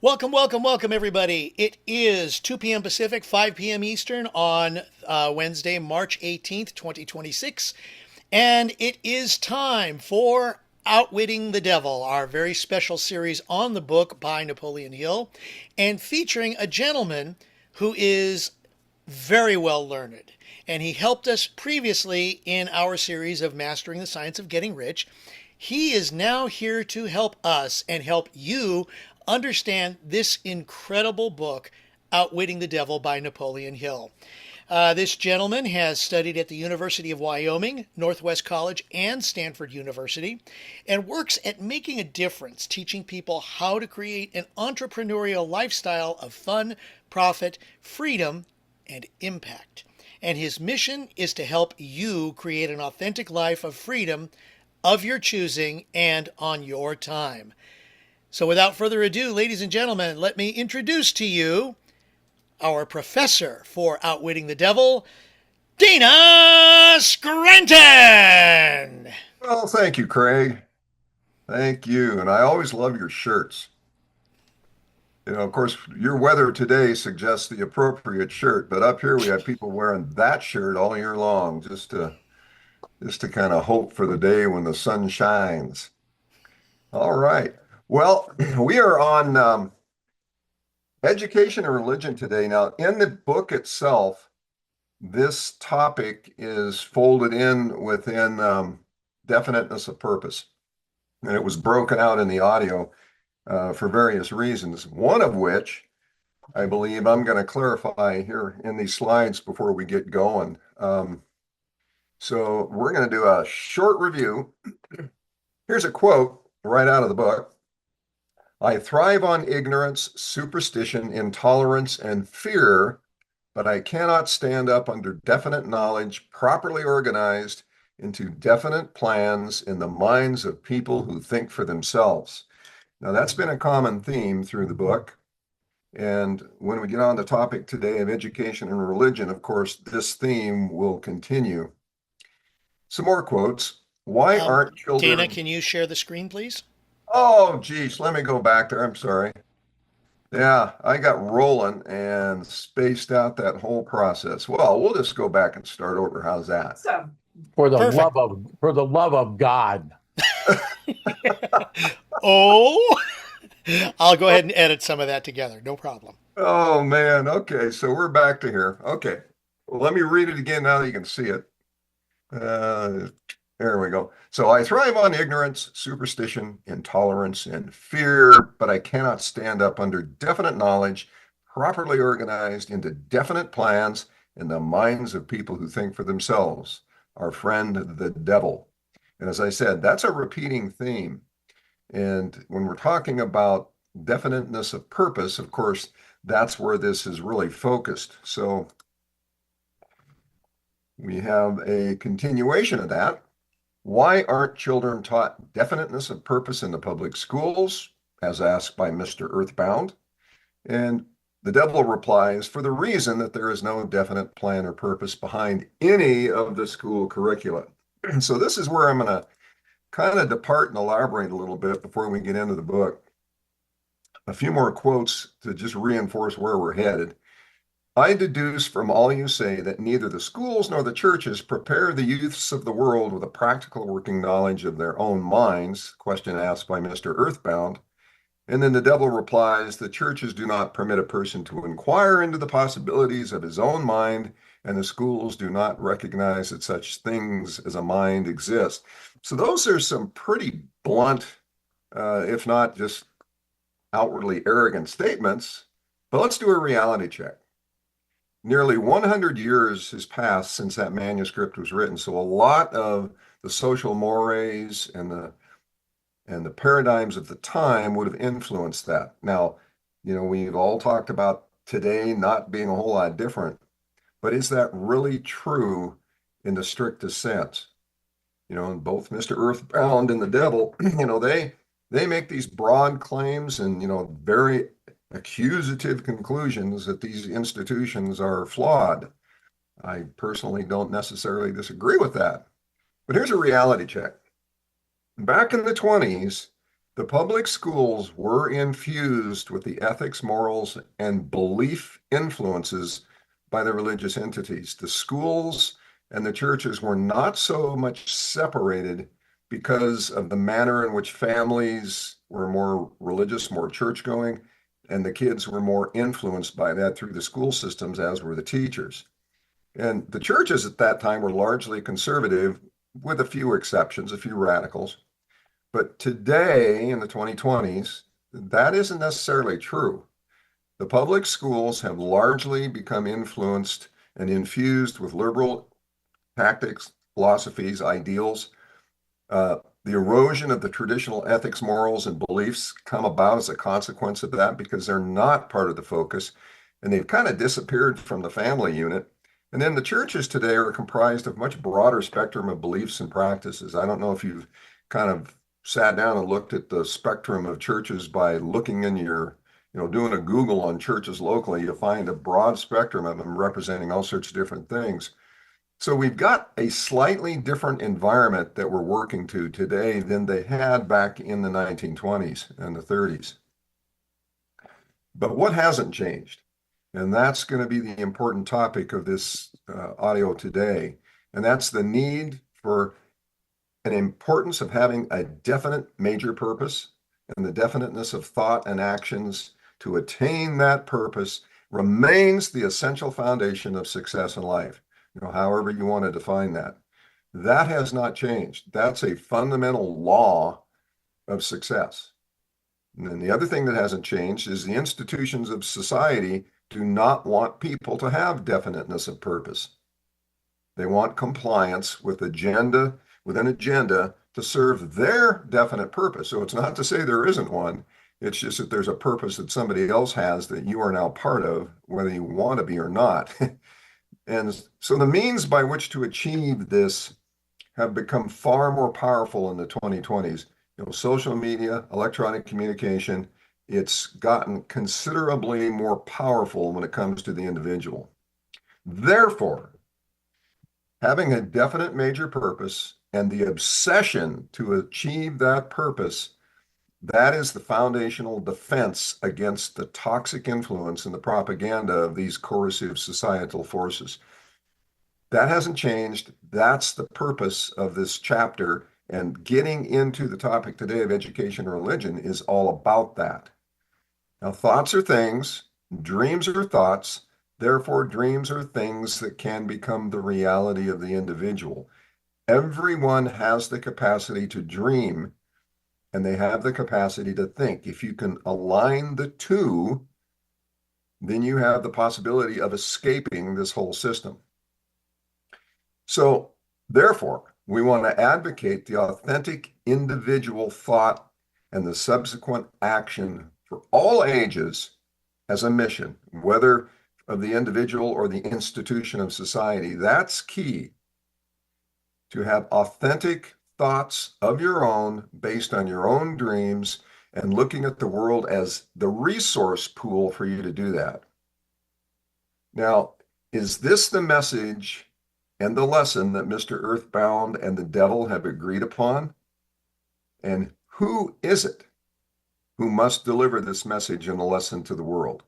Welcome, welcome, welcome, everybody. It is 2 p.m. Pacific, 5 p.m. Eastern on Wednesday, March 18th, 2026. And it is time for Outwitting the Devil, our very special series on the book by Napoleon Hill, and featuring a gentleman who is very well learned. And he helped us previously in our series of Mastering the Science of Getting Rich. He is now here to help us and help you understand this incredible book, Outwitting the Devil by Napoleon Hill. This gentleman has studied at the University of Wyoming, Northwest College, and Stanford University, and works at making a difference, teaching people how to create an entrepreneurial lifestyle of fun, profit, freedom, and impact. And his mission is to help you create an authentic life of freedom of your choosing and on your time. So without further ado, ladies and gentlemen, let me introduce to you our professor for Outwitting the Devil, Dana Scranton. Well, thank you, Craig. Thank you. And I always love your shirts. Of course, your weather today suggests the appropriate shirt, but up here we have people wearing that shirt all year long just to kind of hope for the day when the sun shines. All right. Well, we are on education and religion today. Now, in the book itself, this topic is folded in within definiteness of purpose. And it was broken out in the audio for various reasons, one of which I believe I'm going to clarify here in these slides before we get going. So we're going to do a short review. Here's a quote right out of the book. I thrive on ignorance, superstition, intolerance, and fear, but I cannot stand up under definite knowledge, properly organized into definite plans in the minds of people who think for themselves. Now, that's been a common theme through the book. And when we get on the topic today of education and religion, of course, this theme will continue. Some more quotes. Why aren't Dana, children... can you share the screen, please? Oh, geez, let me go back there. I'm sorry. Yeah, I got rolling and spaced out that whole process. Well, we'll just go back and start over. How's that? So, Perfect. for the love of God. Oh, I'll go ahead and edit some of that together. No problem. Oh man. Okay, so we're back to here. Okay. Well, let me read it again now that you can see it. Uh, there we go. So I thrive on ignorance, superstition, intolerance, and fear, but I cannot stand up under definite knowledge, properly organized into definite plans in the minds of people who think for themselves. Our friend, the devil. And as I said, that's a repeating theme. And when we're talking about definiteness of purpose, of course, that's where this is really focused. So we have a continuation of that. Why aren't children taught definiteness of purpose in the public schools, as asked by Mr. Earthbound? And the devil replies, for the reason that there is no definite plan or purpose behind any of the school curricula. So this is where I'm going to kind of depart and elaborate a little bit before we get into the book. A few more quotes to just reinforce where we're headed. I deduce from all you say that neither the schools nor the churches prepare the youths of the world with a practical working knowledge of their own minds, question asked by Mr. Earthbound. And then the devil replies, the churches do not permit a person to inquire into the possibilities of his own mind, and the schools do not recognize that such things as a mind exist. So those are some pretty blunt, if not just outwardly arrogant statements. But let's do a reality check. Nearly 100 years has passed since that manuscript was written. So a lot of the social mores and the paradigms of the time would have influenced that. Now, we've all talked about today not being a whole lot different, but is that really true in the strictest sense? And both Mr. Earthbound and the devil, they make these broad claims and, very accusative conclusions that these institutions are flawed. I personally don't necessarily disagree with that. But here's a reality check. Back in the 20s, The public schools were infused with the ethics, morals, and belief influences by the religious entities. The schools and the churches were not so much separated because of the manner in which families were more religious, more church-going, and the kids were more influenced by that through the school systems, as were the teachers. And the churches at that time were largely conservative, with a few exceptions, a few radicals. But today, in the 2020s, that isn't necessarily true. The public schools have largely become influenced and infused with liberal tactics, philosophies, ideals. The erosion of the traditional ethics, morals, and beliefs come about as a consequence of that because they're not part of the focus, and they've kind of disappeared from the family unit. And then the churches today are comprised of much broader spectrum of beliefs and practices. I don't know if you've kind of sat down and looked at the spectrum of churches by looking in your, doing a Google on churches locally. You'll find a broad spectrum of them representing all sorts of different things. So we've got a slightly different environment that we're working to today than they had back in the 1920s and the 30s. But what hasn't changed? And that's going to be the important topic of this audio today. And that's the need for an importance of having a definite major purpose, and the definiteness of thought and actions to attain that purpose remains the essential foundation of success in life. However you want to define that. That has not changed. That's a fundamental law of success. And then the other thing that hasn't changed is the institutions of society do not want people to have definiteness of purpose. They want compliance with an agenda to serve their definite purpose. So it's not to say there isn't one. It's just that there's a purpose that somebody else has that you are now part of, whether you want to be or not. And so the means by which to achieve this have become far more powerful in the 2020s. Social media, electronic communication, it's gotten considerably more powerful when it comes to the individual. Therefore, having a definite major purpose and the obsession to achieve that purpose, that is the foundational defense against the toxic influence and the propaganda of these corrosive societal forces. That hasn't changed. That's the purpose of this chapter. And getting into the topic today of education and religion is all about that. Now, thoughts are things, dreams are thoughts. Therefore, dreams are things that can become the reality of the individual. Everyone has the capacity to dream, and they have the capacity to think. If you can align the two, then you have the possibility of escaping this whole system. So, therefore, we want to advocate the authentic individual thought and the subsequent action for all ages as a mission, whether of the individual or the institution of society. That's key. To have authentic thoughts of your own based on your own dreams and looking at the world as the resource pool for you to do that. Now, is this the message and the lesson that Mr. Earthbound and the devil have agreed upon? And who is it who must deliver this message and the lesson to the world?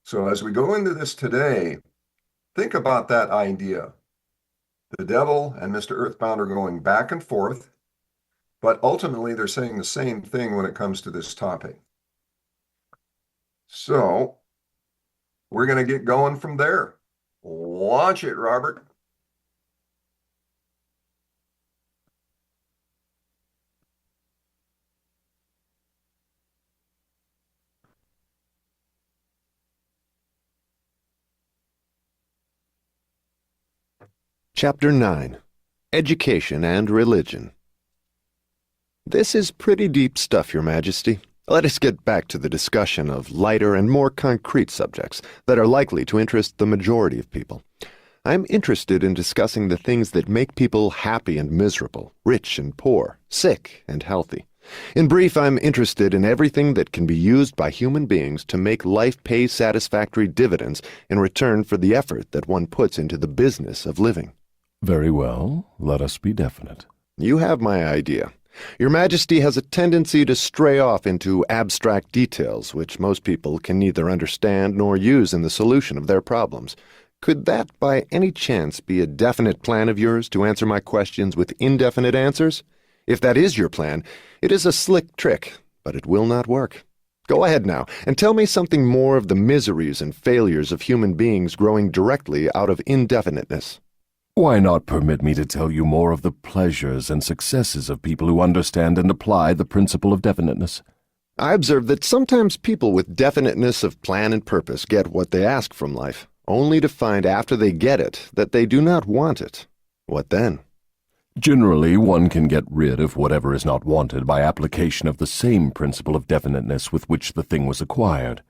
So as we go into this today, think about that idea. The devil and Mr. Earthbound are going back and forth, but ultimately they're saying the same thing when it comes to this topic. So we're going to get going from there. Launch it, Robert. Chapter 9. Education and Religion. This is pretty deep stuff, Your Majesty. Let us get back to the discussion of lighter and more concrete subjects that are likely to interest the majority of people. I'm interested in discussing the things that make people happy and miserable, rich and poor, sick and healthy. In brief, I'm interested in everything that can be used by human beings to make life pay satisfactory dividends in return for the effort that one puts into the business of living. Very well. Let us be definite. You have my idea. Your Majesty has a tendency to stray off into abstract details which most people can neither understand nor use in the solution of their problems. Could that, by any chance, be a definite plan of yours to answer my questions with indefinite answers? If that is your plan, it is a slick trick, but it will not work. Go ahead now, and tell me something more of the miseries and failures of human beings growing directly out of indefiniteness. Why not permit me to tell you more of the pleasures and successes of people who understand and apply the principle of definiteness? I observe that sometimes people with definiteness of plan and purpose get what they ask from life, only to find after they get it that they do not want it. What then? Generally, one can get rid of whatever is not wanted by application of the same principle of definiteness with which the thing was acquired.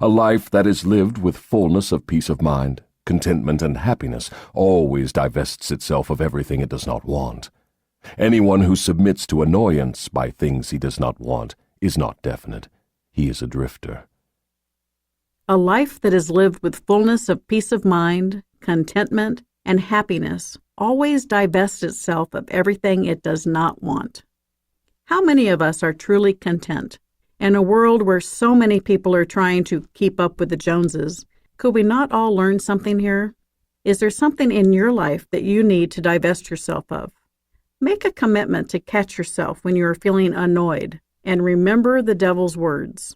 A life that is lived with fullness of peace of mind, contentment, and happiness always divests itself of everything it does not want. Anyone who submits to annoyance by things he does not want is not definite. He is a drifter. A life that is lived with fullness of peace of mind, contentment, and happiness always divests itself of everything it does not want. How many of us are truly content? In a world where so many people are trying to keep up with the Joneses, could we not all learn something here? Is there something in your life that you need to divest yourself of? Make a commitment to catch yourself when you are feeling annoyed, and remember the devil's words.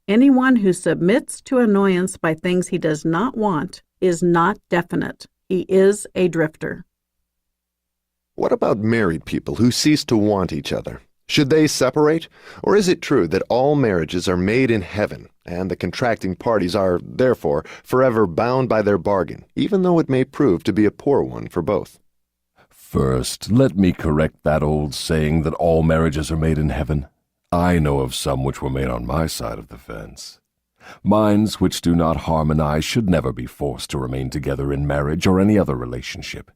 Anyone who submits to annoyance by things he does not want is not definite. He is a drifter. What about married people who cease to want each other? Should they separate? Or is it true that all marriages are made in heaven, and the contracting parties are, therefore, forever bound by their bargain, even though it may prove to be a poor one for both? First, let me correct that old saying that all marriages are made in heaven. I know of some which were made on my side of the fence. Minds which do not harmonize should never be forced to remain together in marriage or any other relationship.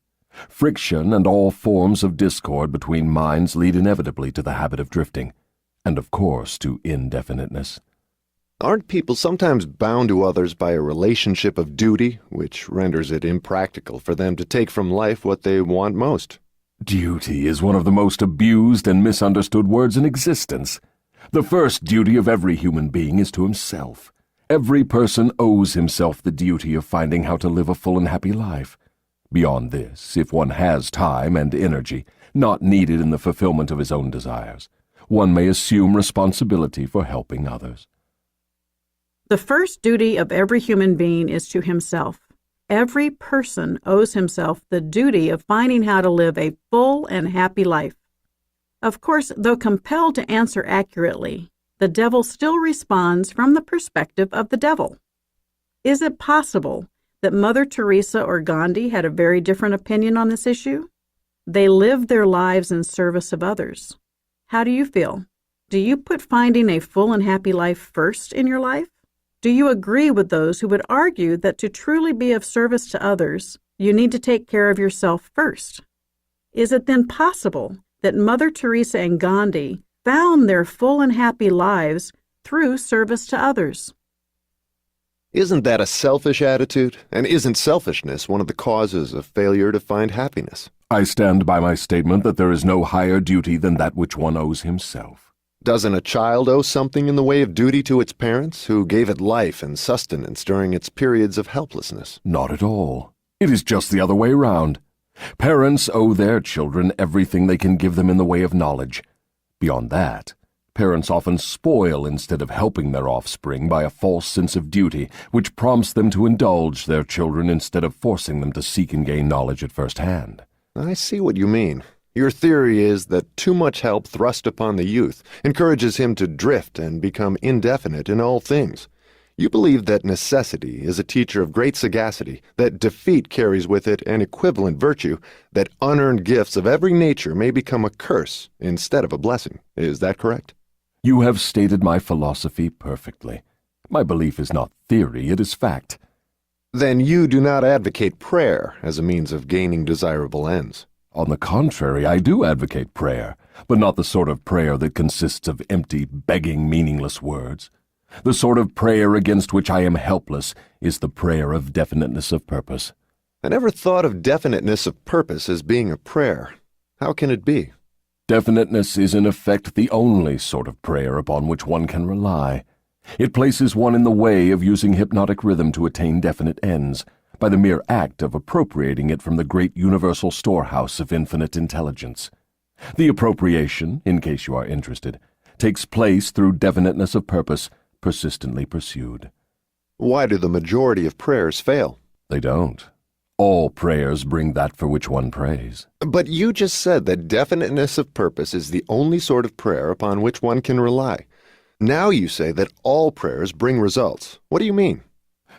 Friction and all forms of discord between minds lead inevitably to the habit of drifting, and of course to indefiniteness. Aren't people sometimes bound to others by a relationship of duty, which renders it impractical for them to take from life what they want most? Duty is one of the most abused and misunderstood words in existence. The first duty of every human being is to himself. Every person owes himself the duty of finding how to live a full and happy life. Beyond this, if one has time and energy, not needed in the fulfillment of his own desires, one may assume responsibility for helping others. The first duty of every human being is to himself. Every person owes himself the duty of finding how to live a full and happy life. Of course, though compelled to answer accurately, the devil still responds from the perspective of the devil. Is it possible that Mother Teresa or Gandhi had a very different opinion on this issue? They lived their lives in service of others. How do you feel? Do you put finding a full and happy life first in your life? Do you agree with those who would argue that to truly be of service to others, you need to take care of yourself first? Is it then possible that Mother Teresa and Gandhi found their full and happy lives through service to others? Isn't that a selfish attitude? And isn't selfishness one of the causes of failure to find happiness? I stand by my statement that there is no higher duty than that which one owes himself. Doesn't a child owe something in the way of duty to its parents, who gave it life and sustenance during its periods of helplessness? Not at all. It is just the other way round. Parents owe their children everything they can give them in the way of knowledge. Beyond that, parents often spoil instead of helping their offspring by a false sense of duty, which prompts them to indulge their children instead of forcing them to seek and gain knowledge at first hand. I see what you mean. Your theory is that too much help thrust upon the youth encourages him to drift and become indefinite in all things. You believe that necessity is a teacher of great sagacity, that defeat carries with it an equivalent virtue, that unearned gifts of every nature may become a curse instead of a blessing. Is that correct? You have stated my philosophy perfectly. My belief is not theory, it is fact. Then you do not advocate prayer as a means of gaining desirable ends. On the contrary, I do advocate prayer, but not the sort of prayer that consists of empty, begging, meaningless words. The sort of prayer against which I am helpless is the prayer of definiteness of purpose. I never thought of definiteness of purpose as being a prayer. How can it be? Definiteness is in effect the only sort of prayer upon which one can rely. It places one in the way of using hypnotic rhythm to attain definite ends, by the mere act of appropriating it from the great universal storehouse of infinite intelligence. The appropriation, in case you are interested, takes place through definiteness of purpose, persistently pursued. Why do the majority of prayers fail? They don't. All prayers bring that for which one prays. But you just said that definiteness of purpose is the only sort of prayer upon which one can rely. Now you say that all prayers bring results. What do you mean?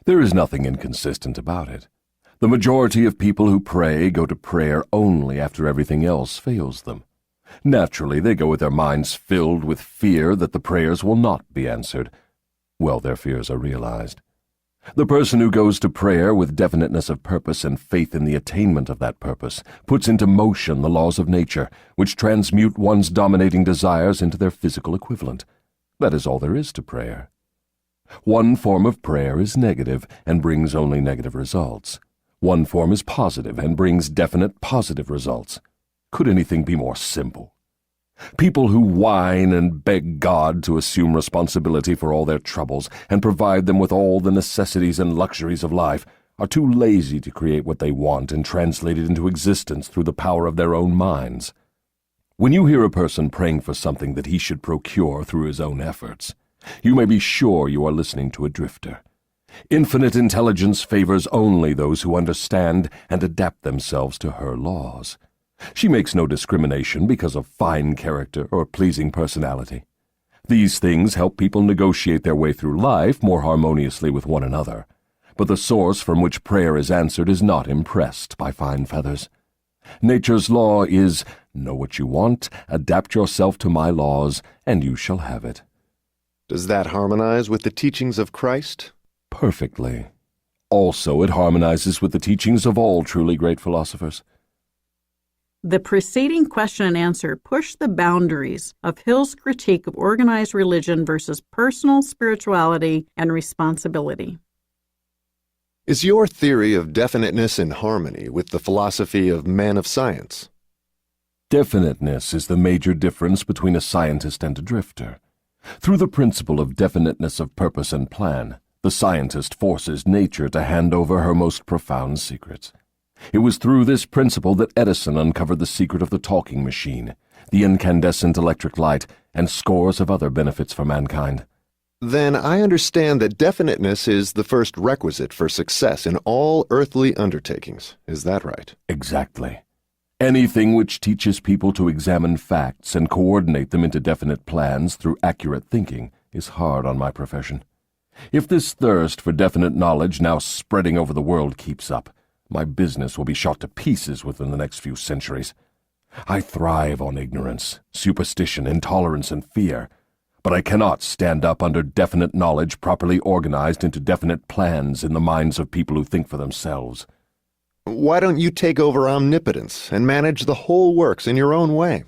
There is nothing inconsistent about it. The majority of people who pray go to prayer only after everything else fails them. Naturally, they go with their minds filled with fear that the prayers will not be answered. Well, their fears are realized. The person who goes to prayer with definiteness of purpose and faith in the attainment of that purpose puts into motion the laws of nature, which transmute one's dominating desires into their physical equivalent. That is all there is to prayer. One form of prayer is negative and brings only negative results. One form is positive and brings definite positive results. Could anything be more simple? People who whine and beg God to assume responsibility for all their troubles and provide them with all the necessities and luxuries of life are too lazy to create what they want and translate it into existence through the power of their own minds. When you hear a person praying for something that he should procure through his own efforts, you may be sure you are listening to a drifter. Infinite intelligence favors only those who understand and adapt themselves to her laws. She makes no discrimination because of fine character or pleasing personality. These things help people negotiate their way through life more harmoniously with one another. But the source from which prayer is answered is not impressed by fine feathers. Nature's law is, know what you want, adapt yourself to my laws, and you shall have it. Does that harmonize with the teachings of Christ? Perfectly. Also, it harmonizes with the teachings of all truly great philosophers. The preceding question and answer push the boundaries of Hill's critique of organized religion versus personal spirituality and responsibility. Is your theory of definiteness in harmony with the philosophy of men of science? Definiteness is the major difference between a scientist and a drifter. Through the principle of definiteness of purpose and plan, the scientist forces nature to hand over her most profound secrets. It was through this principle that Edison uncovered the secret of the talking machine, the incandescent electric light, and scores of other benefits for mankind. Then I understand that definiteness is the first requisite for success in all earthly undertakings. Is that right? Exactly. Anything which teaches people to examine facts and coordinate them into definite plans through accurate thinking is hard on my profession. If this thirst for definite knowledge now spreading over the world keeps up, my business will be shot to pieces within the next few centuries. I thrive on ignorance, superstition, intolerance, and fear, but I cannot stand up under definite knowledge properly organized into definite plans in the minds of people who think for themselves. Why don't you take over omnipotence and manage the whole works in your own way?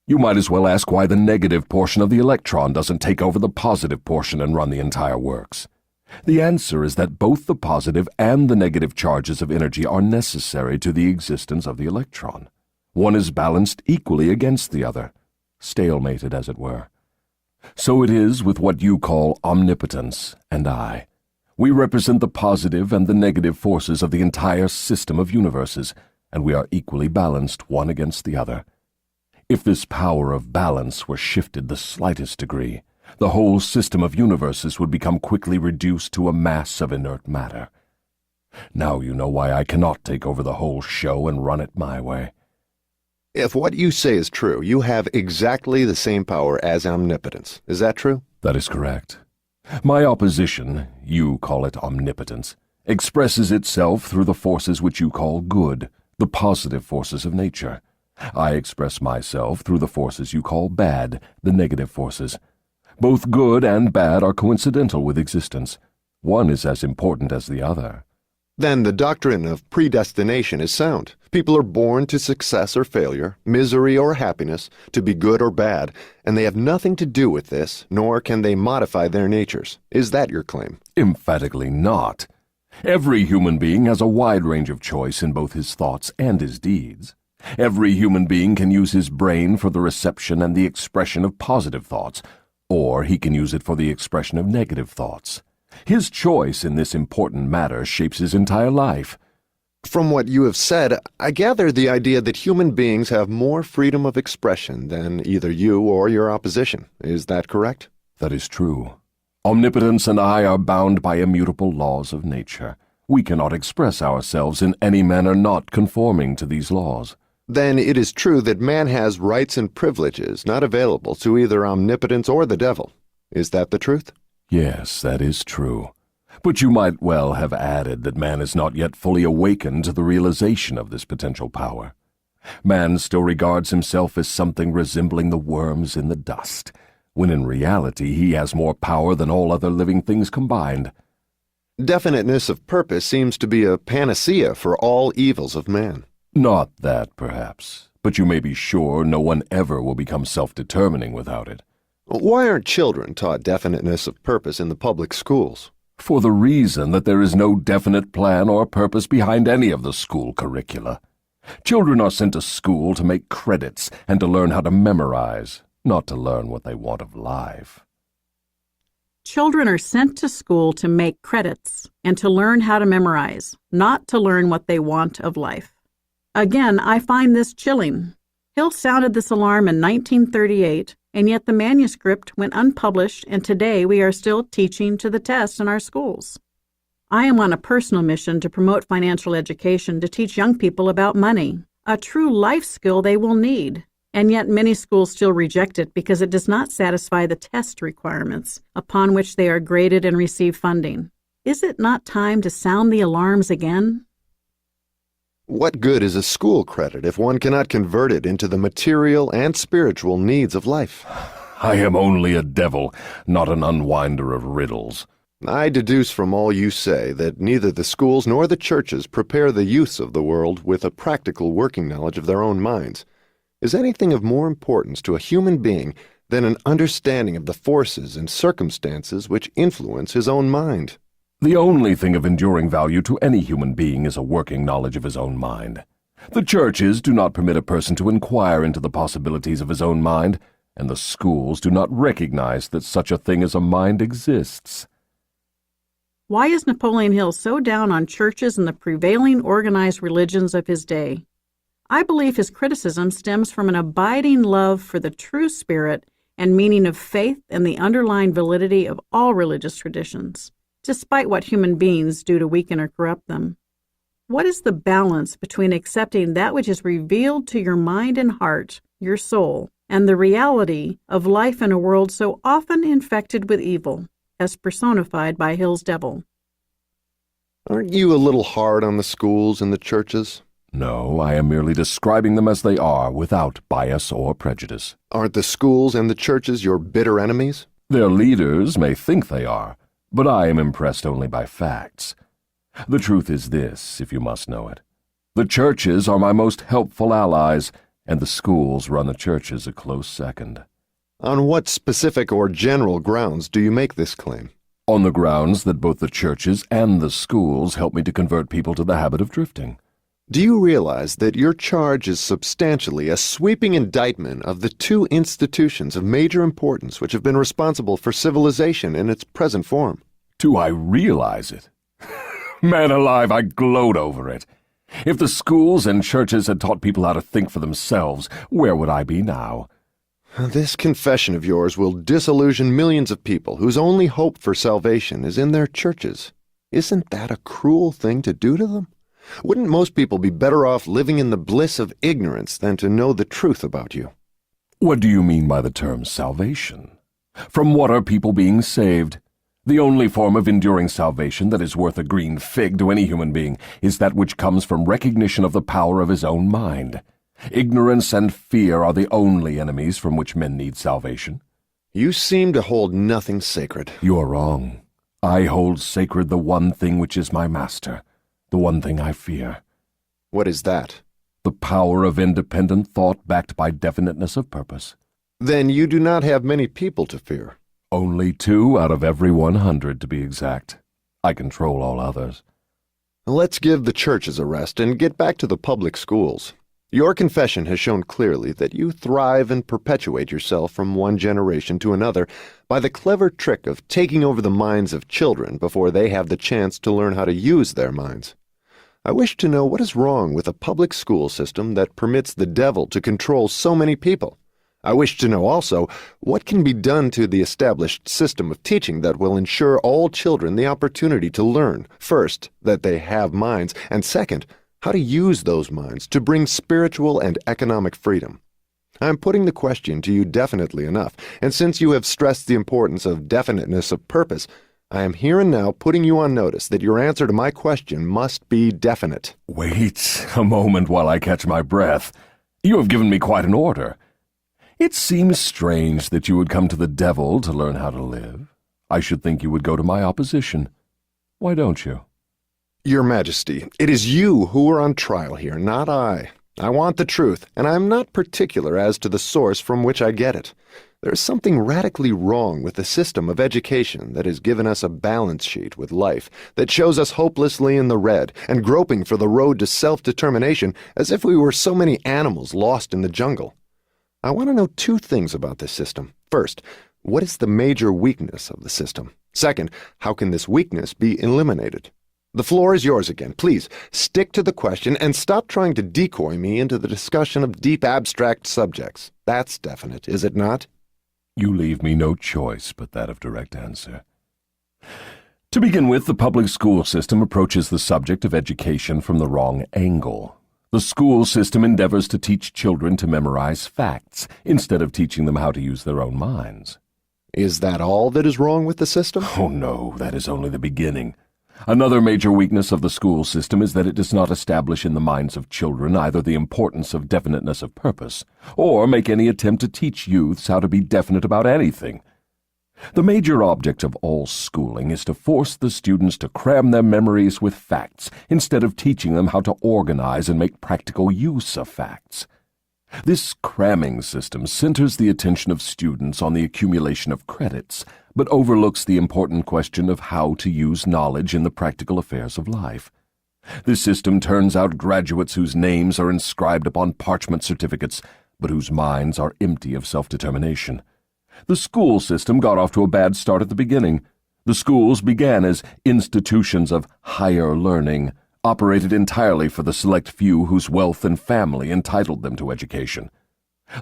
You might as well ask why the negative portion of the electron doesn't take over the positive portion and run the entire works. The answer is that both the positive and the negative charges of energy are necessary to the existence of the electron. One is balanced equally against the other, stalemated as it were. So it is with what you call omnipotence and I. We represent the positive and the negative forces of the entire system of universes, and we are equally balanced one against the other. If this power of balance were shifted the slightest degree, the whole system of universes would become quickly reduced to a mass of inert matter. Now you know why I cannot take over the whole show and run it my way. If what you say is true, you have exactly the same power as omnipotence. Is that true? That is correct. My opposition, you call it omnipotence, expresses itself through the forces which you call good, the positive forces of nature. I express myself through the forces you call bad, the negative forces. Both good and bad are coincidental with existence. One is as important as the other. Then the doctrine of predestination is sound. People are born to success or failure, misery or happiness, to be good or bad, and they have nothing to do with this, nor can they modify their natures. Is that your claim? Emphatically not. Every human being has a wide range of choice in both his thoughts and his deeds. Every human being can use his brain for the reception and the expression of positive thoughts, or he can use it for the expression of negative thoughts. His choice in this important matter shapes his entire life. From what you have said, I gather the idea that human beings have more freedom of expression than either you or your opposition. Is that correct? That is true. Omnipotence and I are bound by immutable laws of nature. We cannot express ourselves in any manner not conforming to these laws. Then it is true that man has rights and privileges not available to either omnipotence or the devil. Is that the truth? Yes, that is true. But you might well have added that man is not yet fully awakened to the realization of this potential power. Man still regards himself as something resembling the worms in the dust, when in reality he has more power than all other living things combined. Definiteness of purpose seems to be a panacea for all evils of man. Not that, perhaps, but you may be sure no one ever will become self-determining without it. Why aren't children taught definiteness of purpose in the public schools? For the reason that there is no definite plan or purpose behind any of the school curricula. Children are sent to school to make credits and to learn how to memorize, not to learn what they want of life. Children are sent to school to make credits and to learn how to memorize, not to learn what they want of life. Again, I find this chilling. Hill sounded this alarm in 1938, and yet the manuscript went unpublished, and today we are still teaching to the test in our schools. I am on a personal mission to promote financial education to teach young people about money, a true life skill they will need, and yet many schools still reject it because it does not satisfy the test requirements upon which they are graded and receive funding. Is it not time to sound the alarms again? What good is a school credit if one cannot convert it into the material and spiritual needs of life? I am only a devil, not an unwinder of riddles. I deduce from all you say that neither the schools nor the churches prepare the youths of the world with a practical working knowledge of their own minds. Is anything of more importance to a human being than an understanding of the forces and circumstances which influence his own mind? The only thing of enduring value to any human being is a working knowledge of his own mind. The churches do not permit a person to inquire into the possibilities of his own mind, and the schools do not recognize that such a thing as a mind exists. Why is Napoleon Hill so down on churches and the prevailing organized religions of his day? I believe his criticism stems from an abiding love for the true spirit and meaning of faith and the underlying validity of all religious traditions, despite what human beings do to weaken or corrupt them. What is the balance between accepting that which is revealed to your mind and heart, your soul, and the reality of life in a world so often infected with evil, as personified by Hill's devil? Aren't you a little hard on the schools and the churches? No, I am merely describing them as they are, without bias or prejudice. Aren't the schools and the churches your bitter enemies? Their leaders may think they are, but I am impressed only by facts. The truth is this, if you must know it. The churches are my most helpful allies, and the schools run the churches a close second. On what specific or general grounds do you make this claim? On the grounds that both the churches and the schools help me to convert people to the habit of drifting. Do you realize that your charge is substantially a sweeping indictment of the two institutions of major importance which have been responsible for civilization in its present form? Do I realize it? Man alive, I gloat over it. If the schools and churches had taught people how to think for themselves, where would I be now? This confession of yours will disillusion millions of people whose only hope for salvation is in their churches. Isn't that a cruel thing to do to them? Wouldn't most people be better off living in the bliss of ignorance than to know the truth about you? What do you mean by the term salvation? From what are people being saved? The only form of enduring salvation that is worth a green fig to any human being is that which comes from recognition of the power of his own mind. Ignorance and fear are the only enemies from which men need salvation. You seem to hold nothing sacred. You are wrong. I hold sacred the one thing which is my master, the one thing I fear. What is that? The power of independent thought backed by definiteness of purpose. Then you do not have many people to fear. Only 2 out of every 100, to be exact. I control all others. Let's give the churches a rest and get back to the public schools. Your confession has shown clearly that you thrive and perpetuate yourself from one generation to another by the clever trick of taking over the minds of children before they have the chance to learn how to use their minds. I wish to know what is wrong with a public school system that permits the devil to control so many people. I wish to know also what can be done to the established system of teaching that will ensure all children the opportunity to learn, first, that they have minds, and second, how to use those minds to bring spiritual and economic freedom. I am putting the question to you definitely enough, and since you have stressed the importance of definiteness of purpose, I am here and now putting you on notice that your answer to my question must be definite. Wait a moment while I catch my breath. You have given me quite an order. It seems strange that you would come to the devil to learn how to live. I should think you would go to my opposition. Why don't you? Your Majesty, it is you who are on trial here, not I. I want the truth, and I am not particular as to the source from which I get it. There is something radically wrong with the system of education that has given us a balance sheet with life that shows us hopelessly in the red and groping for the road to self-determination as if we were so many animals lost in the jungle. I want to know two things about this system. First, what is the major weakness of the system? Second, how can this weakness be eliminated? The floor is yours again. Please, stick to the question and stop trying to decoy me into the discussion of deep abstract subjects. That's definite, is it not? You leave me no choice but that of direct answer. To begin with, the public school system approaches the subject of education from the wrong angle. The school system endeavors to teach children to memorize facts instead of teaching them how to use their own minds. Is that all that is wrong with the system? Oh no, that is only the beginning. Another major weakness of the school system is that it does not establish in the minds of children either the importance of definiteness of purpose, or make any attempt to teach youths how to be definite about anything. The major object of all schooling is to force the students to cram their memories with facts, instead of teaching them how to organize and make practical use of facts. This cramming system centers the attention of students on the accumulation of credits, but overlooks the important question of how to use knowledge in the practical affairs of life. This system turns out graduates whose names are inscribed upon parchment certificates, but whose minds are empty of self-determination. The school system got off to a bad start at the beginning. The schools began as institutions of higher learning, operated entirely for the select few whose wealth and family entitled them to education.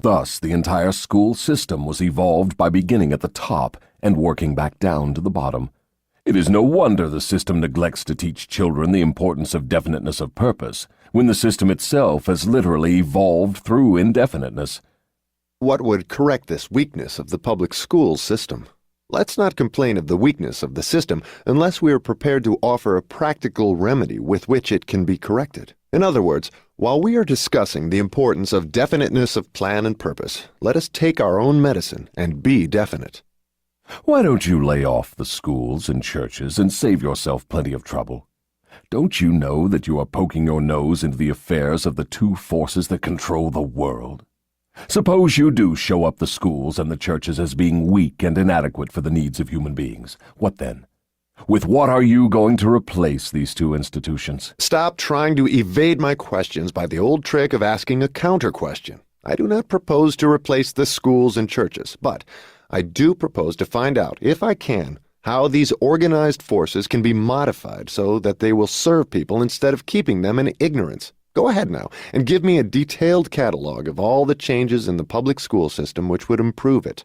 Thus, the entire school system was evolved by beginning at the top and working back down to the bottom. It is no wonder the system neglects to teach children the importance of definiteness of purpose, when the system itself has literally evolved through indefiniteness. What would correct this weakness of the public school system? Let's not complain of the weakness of the system unless we are prepared to offer a practical remedy with which it can be corrected. In other words, while we are discussing the importance of definiteness of plan and purpose, let us take our own medicine and be definite. Why don't you lay off the schools and churches and save yourself plenty of trouble? Don't you know that you are poking your nose into the affairs of the two forces that control the world? Suppose you do show up the schools and the churches as being weak and inadequate for the needs of human beings. What then? With what are you going to replace these two institutions? Stop trying to evade my questions by the old trick of asking a counter-question. I do not propose to replace the schools and churches, but I do propose to find out, if I can, how these organized forces can be modified so that they will serve people instead of keeping them in ignorance. Go ahead now and give me a detailed catalog of all the changes in the public school system which would improve it.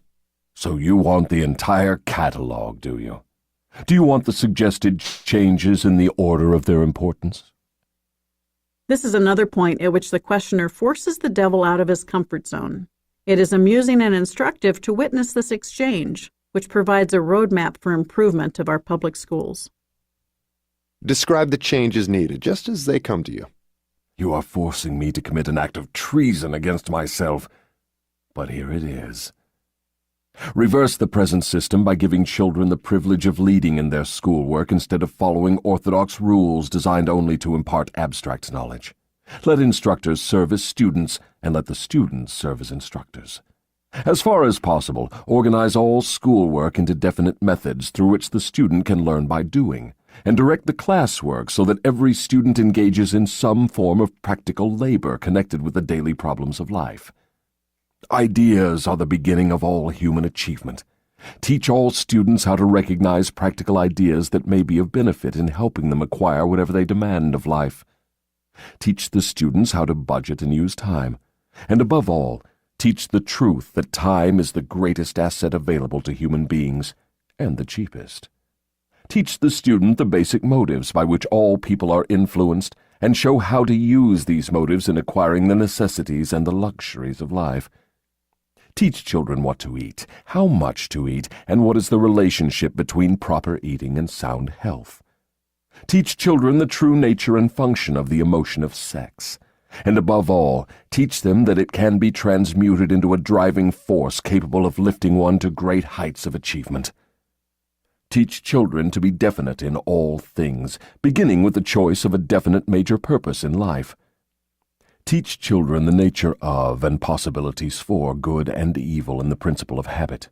So you want the entire catalog, do you? Do you want the suggested changes in the order of their importance? This is another point at which the questioner forces the devil out of his comfort zone. It is amusing and instructive to witness this exchange, which provides a roadmap for improvement of our public schools. Describe the changes needed, just as they come to you. You are forcing me to commit an act of treason against myself, but here it is. Reverse the present system by giving children the privilege of leading in their schoolwork instead of following orthodox rules designed only to impart abstract knowledge. Let instructors serve as students, and let the students serve as instructors. As far as possible, organize all schoolwork into definite methods through which the student can learn by doing, and direct the classwork so that every student engages in some form of practical labor connected with the daily problems of life. Ideas are the beginning of all human achievement. Teach all students how to recognize practical ideas that may be of benefit in helping them acquire whatever they demand of life. Teach the students how to budget and use time. And above all, teach the truth that time is the greatest asset available to human beings, and the cheapest. Teach the student the basic motives by which all people are influenced, and show how to use these motives in acquiring the necessities and the luxuries of life. Teach children what to eat, how much to eat, and what is the relationship between proper eating and sound health. Teach children the true nature and function of the emotion of sex. And above all, teach them that it can be transmuted into a driving force capable of lifting one to great heights of achievement. Teach children to be definite in all things, beginning with the choice of a definite major purpose in life. Teach children the nature of and possibilities for good and evil in the principle of habit,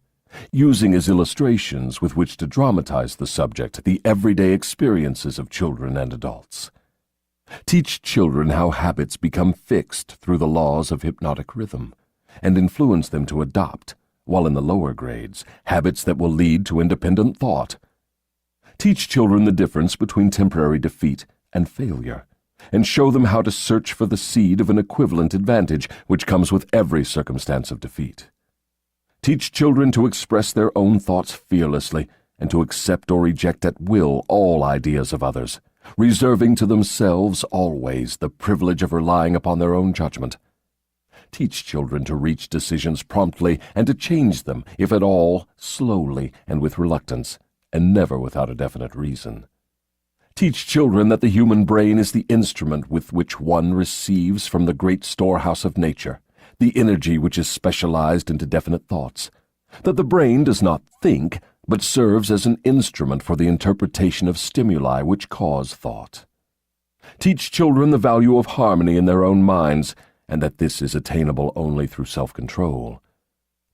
using as illustrations with which to dramatize the subject the everyday experiences of children and adults. Teach children how habits become fixed through the laws of hypnotic rhythm, and influence them to adopt, while in the lower grades, habits that will lead to independent thought. Teach children the difference between temporary defeat and failure, and show them how to search for the seed of an equivalent advantage which comes with every circumstance of defeat. Teach children to express their own thoughts fearlessly, and to accept or reject at will all ideas of others, reserving to themselves always the privilege of relying upon their own judgment. Teach children to reach decisions promptly and to change them, if at all, slowly and with reluctance, and never without a definite reason. Teach children that the human brain is the instrument with which one receives from the great storehouse of nature the energy which is specialized into definite thoughts, that the brain does not think, but serves as an instrument for the interpretation of stimuli which cause thought. Teach children the value of harmony in their own minds, and that this is attainable only through self-control.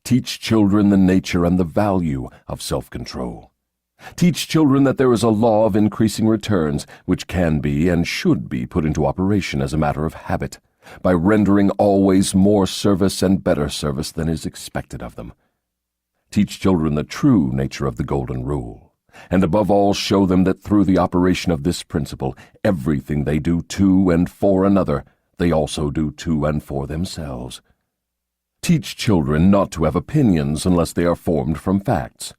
Teach children the nature and the value of self-control. Teach children that there is a law of increasing returns which can be and should be put into operation as a matter of habit, by rendering always more service and better service than is expected of them. Teach children the true nature of the Golden Rule, and above all show them that through the operation of this principle, everything they do to and for another, they also do to and for themselves. Teach children not to have opinions unless they are formed from facts,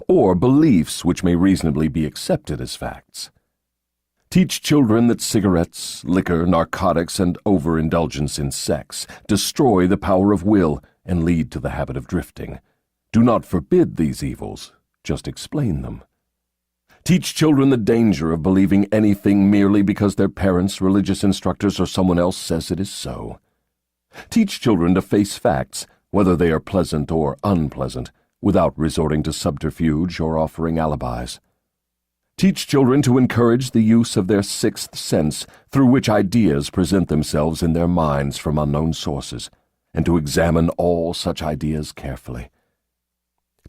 or beliefs which may reasonably be accepted as facts. Teach children that cigarettes, liquor, narcotics, and overindulgence in sex destroy the power of will and lead to the habit of drifting. Do not forbid these evils, just explain them. Teach children the danger of believing anything merely because their parents, religious instructors, or someone else says it is so. Teach children to face facts, whether they are pleasant or unpleasant, without resorting to subterfuge or offering alibis. Teach children to encourage the use of their sixth sense, through which ideas present themselves in their minds from unknown sources, and to examine all such ideas carefully.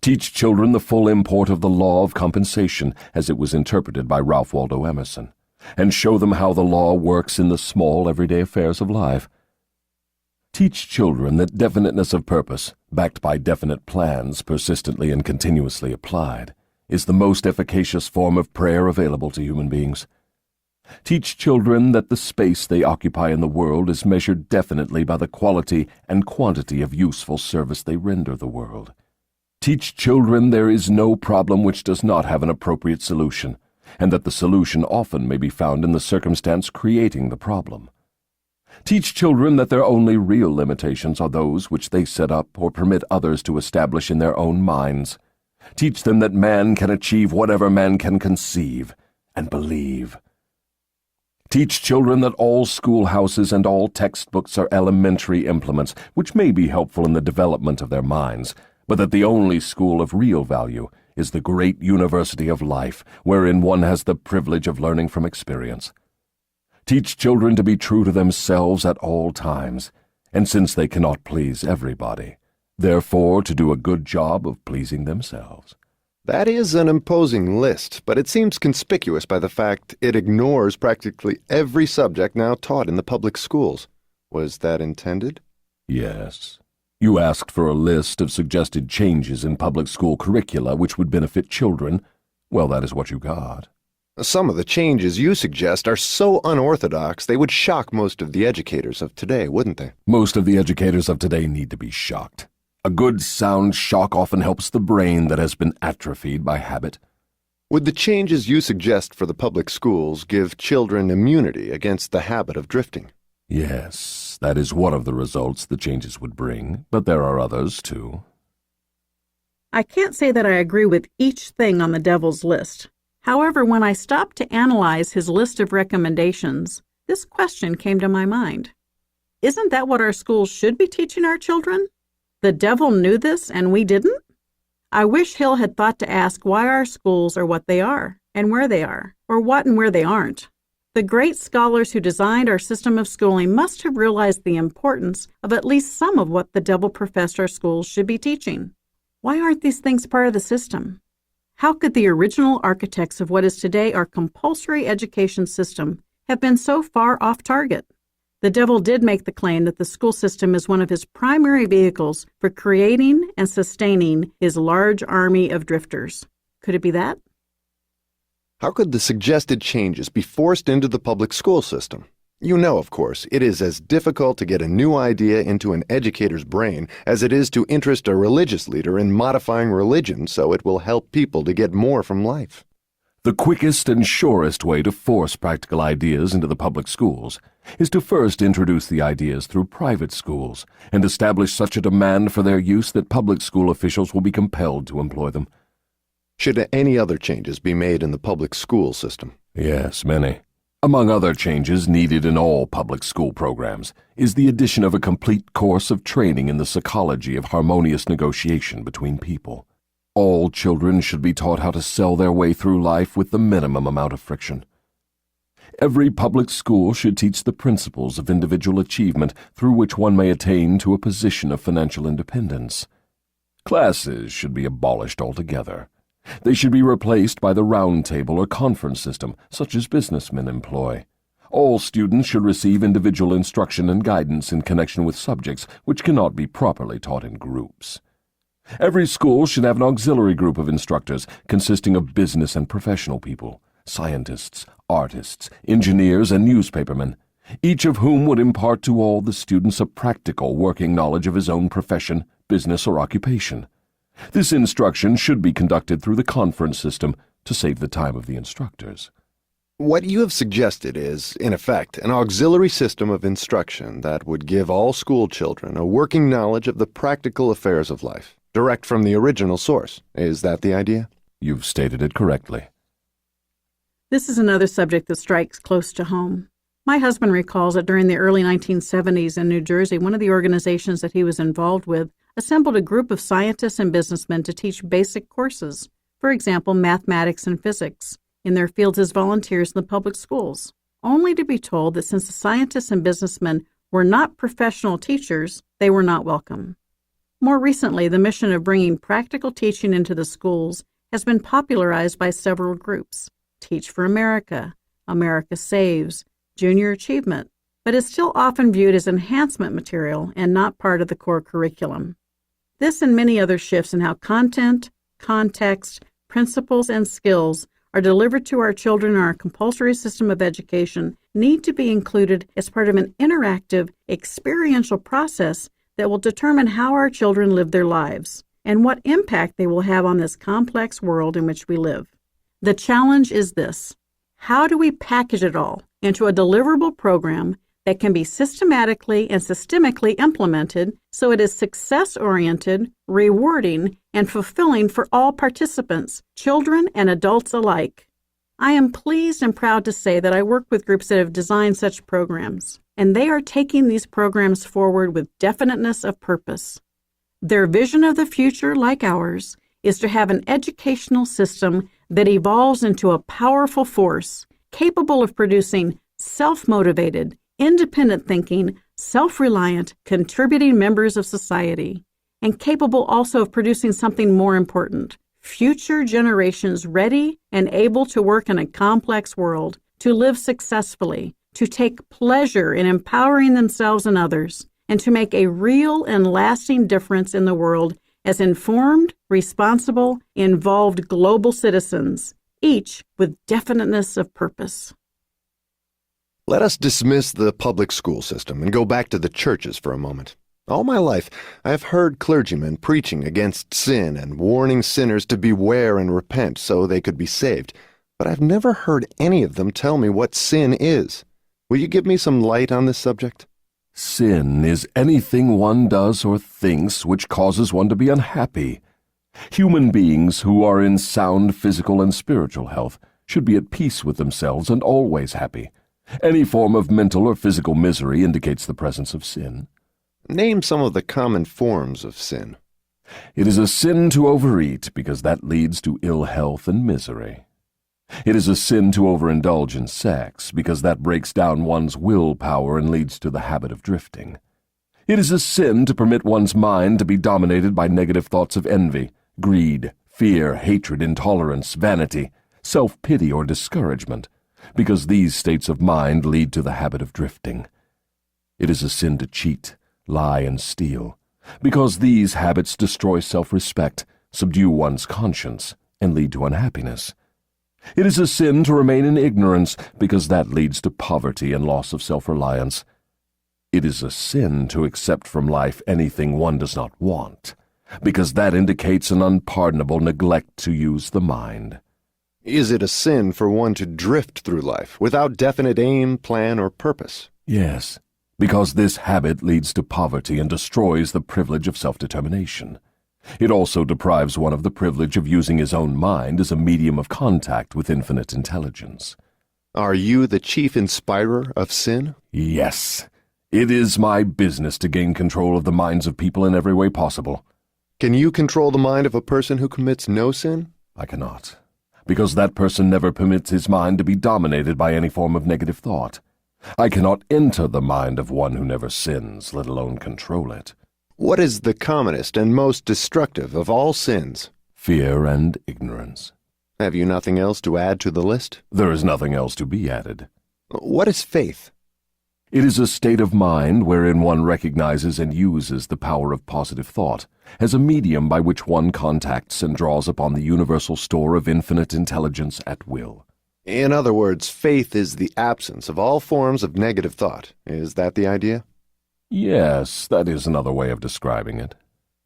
Teach children the full import of the law of compensation as it was interpreted by Ralph Waldo Emerson, and show them how the law works in the small everyday affairs of life. Teach children that definiteness of purpose, backed by definite plans persistently and continuously applied, is the most efficacious form of prayer available to human beings. Teach children that the space they occupy in the world is measured definitely by the quality and quantity of useful service they render the world. Teach children there is no problem which does not have an appropriate solution, and that the solution often may be found in the circumstance creating the problem. Teach children that their only real limitations are those which they set up or permit others to establish in their own minds. Teach them that man can achieve whatever man can conceive and believe. Teach children that all schoolhouses and all textbooks are elementary implements which may be helpful in the development of their minds, but that the only school of real value is the great university of life, wherein one has the privilege of learning from experience. Teach children to be true to themselves at all times, and since they cannot please everybody, therefore to do a good job of pleasing themselves. That is an imposing list, but it seems conspicuous by the fact it ignores practically every subject now taught in the public schools. Was that intended? Yes. You asked for a list of suggested changes in public school curricula which would benefit children. Well, that is what you got. Some of the changes you suggest are so unorthodox they would shock most of the educators of today, wouldn't they? Most of the educators of today need to be shocked. A good sound shock often helps the brain that has been atrophied by habit. Would the changes you suggest for the public schools give children immunity against the habit of drifting? Yes, that is one of the results the changes would bring, but there are others, too. I can't say that I agree with each thing on the devil's list. However, when I stopped to analyze his list of recommendations, this question came to my mind. Isn't that what our schools should be teaching our children? The devil knew this and we didn't? I wish Hill had thought to ask why our schools are what they are and where they are, or what and where they aren't. The great scholars who designed our system of schooling must have realized the importance of at least some of what the devil professed our schools should be teaching. Why aren't these things part of the system? How could the original architects of what is today our compulsory education system have been so far off target? The devil did make the claim that the school system is one of his primary vehicles for creating and sustaining his large army of drifters. Could it be that? How could the suggested changes be forced into the public school system? You know, of course, it is as difficult to get a new idea into an educator's brain as it is to interest a religious leader in modifying religion so it will help people to get more from life. The quickest and surest way to force practical ideas into the public schools is to first introduce the ideas through private schools and establish such a demand for their use that public school officials will be compelled to employ them. Should any other changes be made in the public school system? Yes, many. Among other changes needed in all public school programs is the addition of a complete course of training in the psychology of harmonious negotiation between people. All children should be taught how to sell their way through life with the minimum amount of friction. Every public school should teach the principles of individual achievement through which one may attain to a position of financial independence. Classes should be abolished altogether. They should be replaced by the round table or conference system, such as businessmen employ. All students should receive individual instruction and guidance in connection with subjects which cannot be properly taught in groups. Every school should have an auxiliary group of instructors consisting of business and professional people, scientists, artists, engineers, and newspapermen, each of whom would impart to all the students a practical working knowledge of his own profession, business, or occupation. This instruction should be conducted through the conference system to save the time of the instructors. What you have suggested is, in effect, an auxiliary system of instruction that would give all school children a working knowledge of the practical affairs of life, direct from the original source. Is that the idea? You've stated it correctly. This is another subject that strikes close to home. My husband recalls that during the early 1970s in New Jersey, one of the organizations that he was involved with assembled a group of scientists and businessmen to teach basic courses, for example, mathematics and physics, in their fields as volunteers in the public schools, only to be told that since the scientists and businessmen were not professional teachers, they were not welcome. More recently, the mission of bringing practical teaching into the schools has been popularized by several groups: Teach for America, America Saves, Junior Achievement, but is still often viewed as enhancement material and not part of the core curriculum. This and many other shifts in how content, context, principles, and skills are delivered to our children in our compulsory system of education need to be included as part of an interactive, experiential process that will determine how our children live their lives and what impact they will have on this complex world in which we live. The challenge is this: how do we package it all into a deliverable program that can be systematically and systemically implemented so it is success-oriented, rewarding, and fulfilling for all participants, children and adults alike? I am pleased and proud to say that I work with groups that have designed such programs, and they are taking these programs forward with definiteness of purpose. Their vision of the future, like ours, is to have an educational system that evolves into a powerful force capable of producing self-motivated, independent thinking, self-reliant, contributing members of society, and capable also of producing something more important: future generations ready and able to work in a complex world, to live successfully, to take pleasure in empowering themselves and others, and to make a real and lasting difference in the world as informed, responsible, involved global citizens, each with definiteness of purpose. Let us dismiss the public school system and go back to the churches for a moment. All my life, I have heard clergymen preaching against sin and warning sinners to beware and repent so they could be saved, but I've never heard any of them tell me what sin is. Will you give me some light on this subject? Sin is anything one does or thinks which causes one to be unhappy. Human beings who are in sound physical and spiritual health should be at peace with themselves and always happy. Any form of mental or physical misery indicates the presence of sin. Name some of the common forms of sin. It is a sin to overeat because that leads to ill health and misery. It is a sin to overindulge in sex because that breaks down one's willpower and leads to the habit of drifting. It is a sin to permit one's mind to be dominated by negative thoughts of envy, greed, fear, hatred, intolerance, vanity, self-pity, or discouragement, because these states of mind lead to the habit of drifting. It is a sin to cheat, lie, and steal, because these habits destroy self-respect, subdue one's conscience, and lead to unhappiness. It is a sin to remain in ignorance, because that leads to poverty and loss of self-reliance. It is a sin to accept from life anything one does not want, because that indicates an unpardonable neglect to use the mind. Is it a sin for one to drift through life without definite aim, plan, or purpose? Yes, because this habit leads to poverty and destroys the privilege of self-determination. It also deprives one of the privilege of using his own mind as a medium of contact with infinite intelligence. Are you the chief inspirer of sin? Yes. It is my business to gain control of the minds of people in every way possible. Can you control the mind of a person who commits no sin? I cannot, because that person never permits his mind to be dominated by any form of negative thought. I cannot enter the mind of one who never sins, let alone control it. What is the commonest and most destructive of all sins? Fear and ignorance. Have you nothing else to add to the list? There is nothing else to be added. What is faith? It is a state of mind wherein one recognizes and uses the power of positive thought as a medium by which one contacts and draws upon the universal store of infinite intelligence at will. In other words, faith is the absence of all forms of negative thought. Is that the idea? Yes, that is another way of describing it.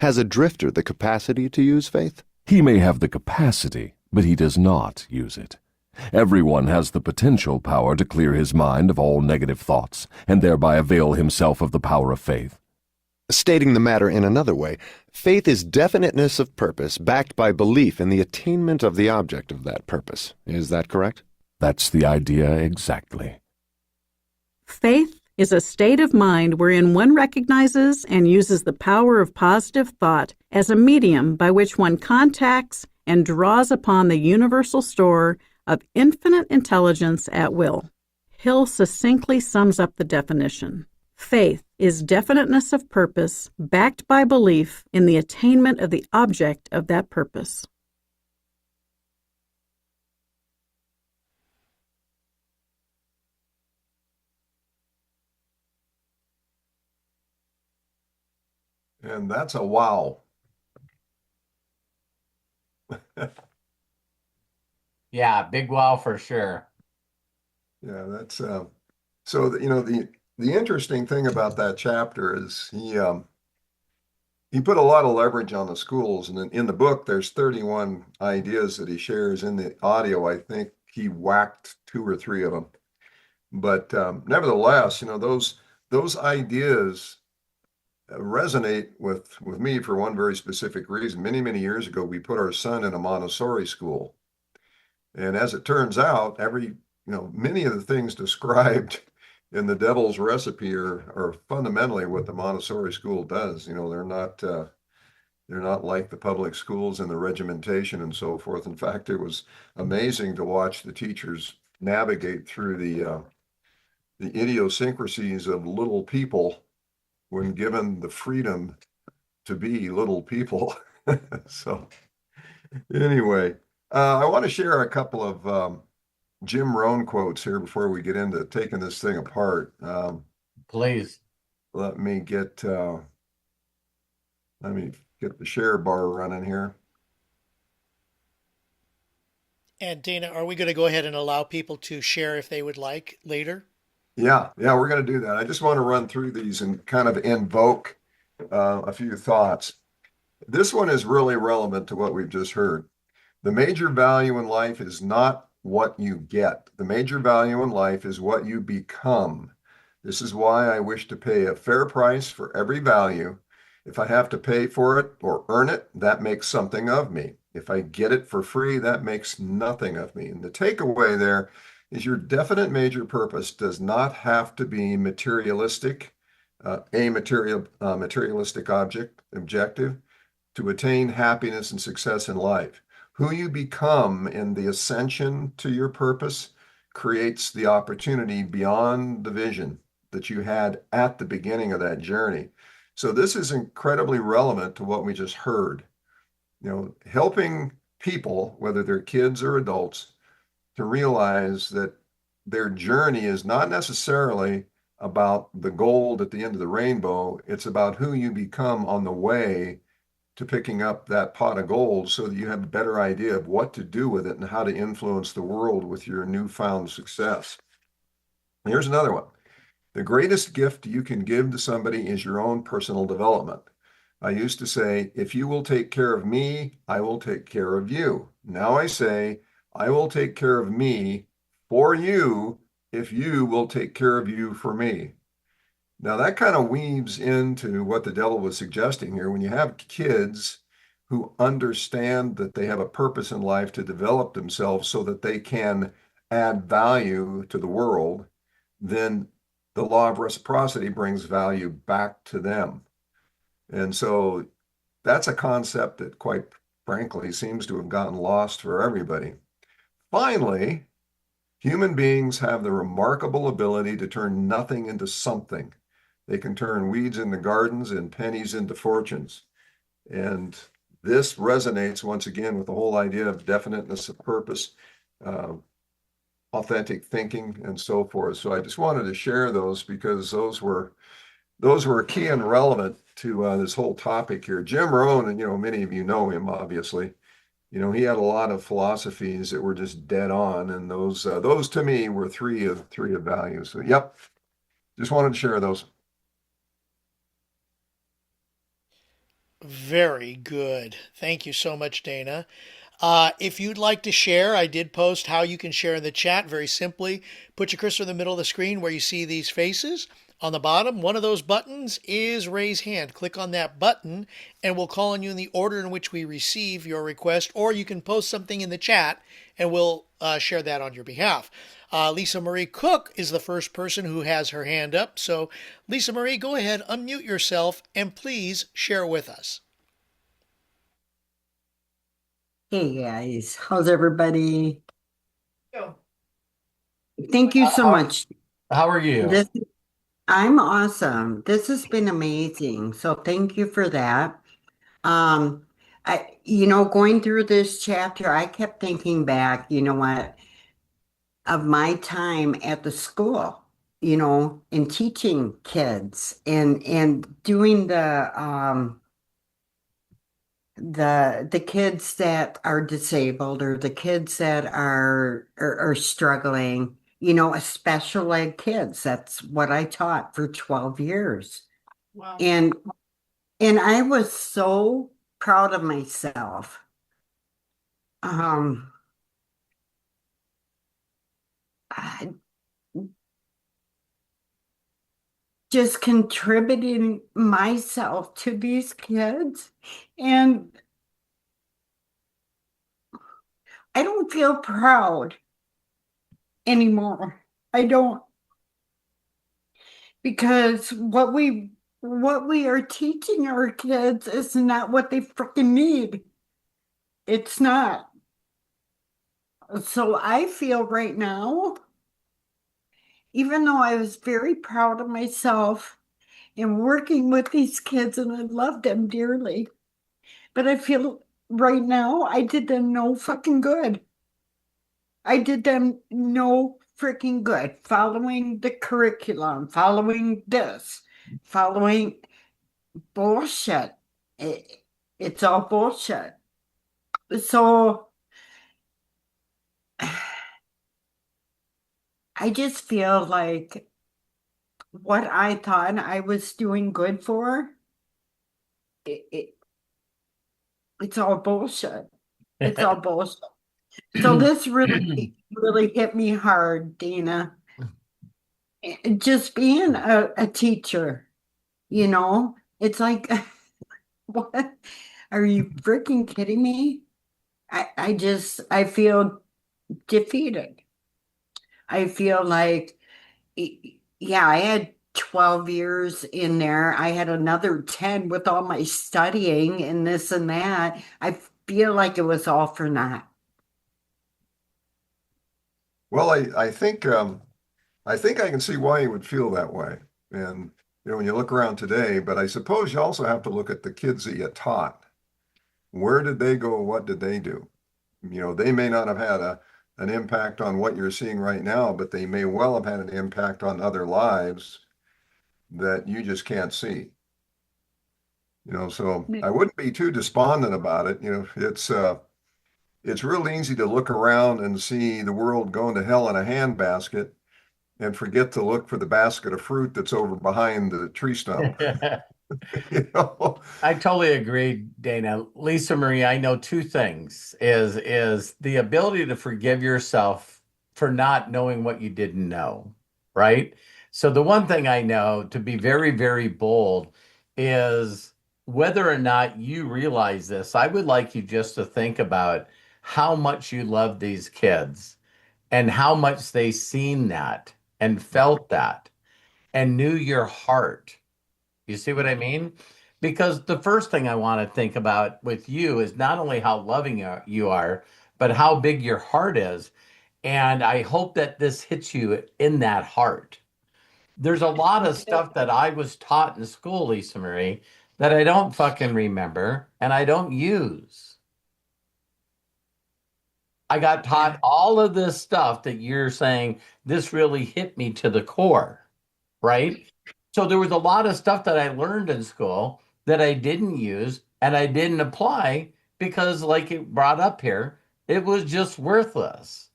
Has a drifter the capacity to use faith? He may have the capacity, but he does not use it. Everyone has the potential power to clear his mind of all negative thoughts, and thereby avail himself of the power of faith. Stating the matter in another way, faith is definiteness of purpose backed by belief in the attainment of the object of that purpose. Is that correct? That's the idea exactly. Faith is a state of mind wherein one recognizes and uses the power of positive thought as a medium by which one contacts and draws upon the universal store of infinite intelligence at will. Hill succinctly sums up the definition. Faith is definiteness of purpose backed by belief in the attainment of the object of that purpose. And that's a wow. Yeah, big wow for sure. Yeah, that's so the interesting thing about that chapter is he put a lot of leverage on the schools, and in the book there's 31 ideas that he shares. In the audio, I think he whacked 2 or 3 of them, but nevertheless, those ideas resonate with me for one very specific reason. Many years ago, we put our son in a Montessori school, and as it turns out, many of the things described in the devil's recipe are fundamentally what the Montessori school does. They're not like the public schools in the regimentation and so forth. In fact, it was amazing to watch the teachers navigate through the idiosyncrasies of little people when given the freedom to be little people. So Anyway, I want to share a couple of Jim Rohn quotes here before we get into taking this thing apart. Please. Let me get the share bar running here. And Dana, are we going to go ahead and allow people to share if they would like later? Yeah, we're going to do that. I just want to run through these and kind of invoke a few thoughts. This one is really relevant to what we've just heard. The major value in life is not what you get. The major value in life is what you become. This is why I wish to pay a fair price for every value. If I have to pay for it or earn it, that makes something of me. If I get it for free, that makes nothing of me. And the takeaway there is your definite major purpose does not have to be materialistic, materialistic objective to attain happiness and success in life. Who you become in the ascension to your purpose creates the opportunity beyond the vision that you had at the beginning of that journey. So this is incredibly relevant to what we just heard. Helping people, whether they're kids or adults, to realize that their journey is not necessarily about the gold at the end of the rainbow. It's about who you become on the way to picking up that pot of gold so that you have a better idea of what to do with it and how to influence the world with your newfound success. Here's another one. The greatest gift you can give to somebody is your own personal development. I used to say, if you will take care of me, I will take care of you. Now I say, I will take care of me for you if you will take care of you for me. Now that kind of weaves into what the devil was suggesting here. When you have kids who understand that they have a purpose in life to develop themselves so that they can add value to the world, then the law of reciprocity brings value back to them. And so that's a concept that, quite frankly, seems to have gotten lost for everybody. Finally, human beings have the remarkable ability to turn nothing into something. They can turn weeds into gardens and pennies into fortunes. And this resonates once again with the whole idea of definiteness of purpose, authentic thinking, and so forth. So I just wanted to share those because those were key and relevant to this whole topic here. Jim Rohn, and many of you know him, obviously. He had a lot of philosophies that were just dead on, and those to me were three of values. So, yep, just wanted to share those. Very good. Thank you so much, Dana. If you'd like to share, I did post how you can share in the chat very simply. Put your cursor in the middle of the screen where you see these faces. On the bottom, one of those buttons is raise hand. Click on that button and we'll call on you in the order in which we receive your request, or you can post something in the chat and we'll share that on your behalf. Lisa Marie Cook is the first person who has her hand up. So Lisa Marie, go ahead, unmute yourself and please share with us. Hey guys, how's everybody? Thank you so much. How are you? I'm awesome. This has been amazing. So thank you for that. Going through this chapter, I kept thinking back, of my time at the school, and teaching kids and doing the kids that are disabled or the kids that are struggling, special ed kids. That's what I taught for 12 years. Wow. And I was so proud of myself. Just contributing myself to these kids. And I don't feel proud anymore. I don't. Because what we are teaching our kids is not what they freaking need. It's not. So I feel right now, even though I was very proud of myself in working with these kids and I loved them dearly, but I feel right now, I did them no fucking good. I did them no freaking good. Following the curriculum, following this, following bullshit. It's all bullshit. So I just feel like what I thought I was doing good for, it, it it's all bullshit. It's all bullshit. So this really, really hit me hard, Dana. Just being a teacher, it's like, what? Are you freaking kidding me? I feel defeated. I feel like, yeah, I had 12 years in there. I had another 10 with all my studying and this and that. I feel like it was all for naught. Well, I think I can see why you would feel that way. And when you look around today, but I suppose you also have to look at the kids that you taught. Where did they go? What did they do? They may not have had an impact on what you're seeing right now, but they may well have had an impact on other lives that you just can't see. So I wouldn't be too despondent about it. It's real easy to look around and see the world going to hell in a handbasket and forget to look for the basket of fruit that's over behind the tree stump. I totally agree, Dana. Lisa Marie, I know two things is the ability to forgive yourself for not knowing what you didn't know, right? So the one thing I know, to be very, very bold, is whether or not you realize this, I would like you just to think about how much you love these kids and how much they seen that and felt that and knew your heart. You see what I mean? Because the first thing I want to think about with you is not only how loving you are, but how big your heart is. And I hope that this hits you in that heart. There's a lot of stuff that I was taught in school, Lisa Marie, that I don't fucking remember and I don't use. I got taught all of this stuff that you're saying, this really hit me to the core, right? So there was a lot of stuff that I learned in school that I didn't use and I didn't apply because, like it brought up here, it was just worthless.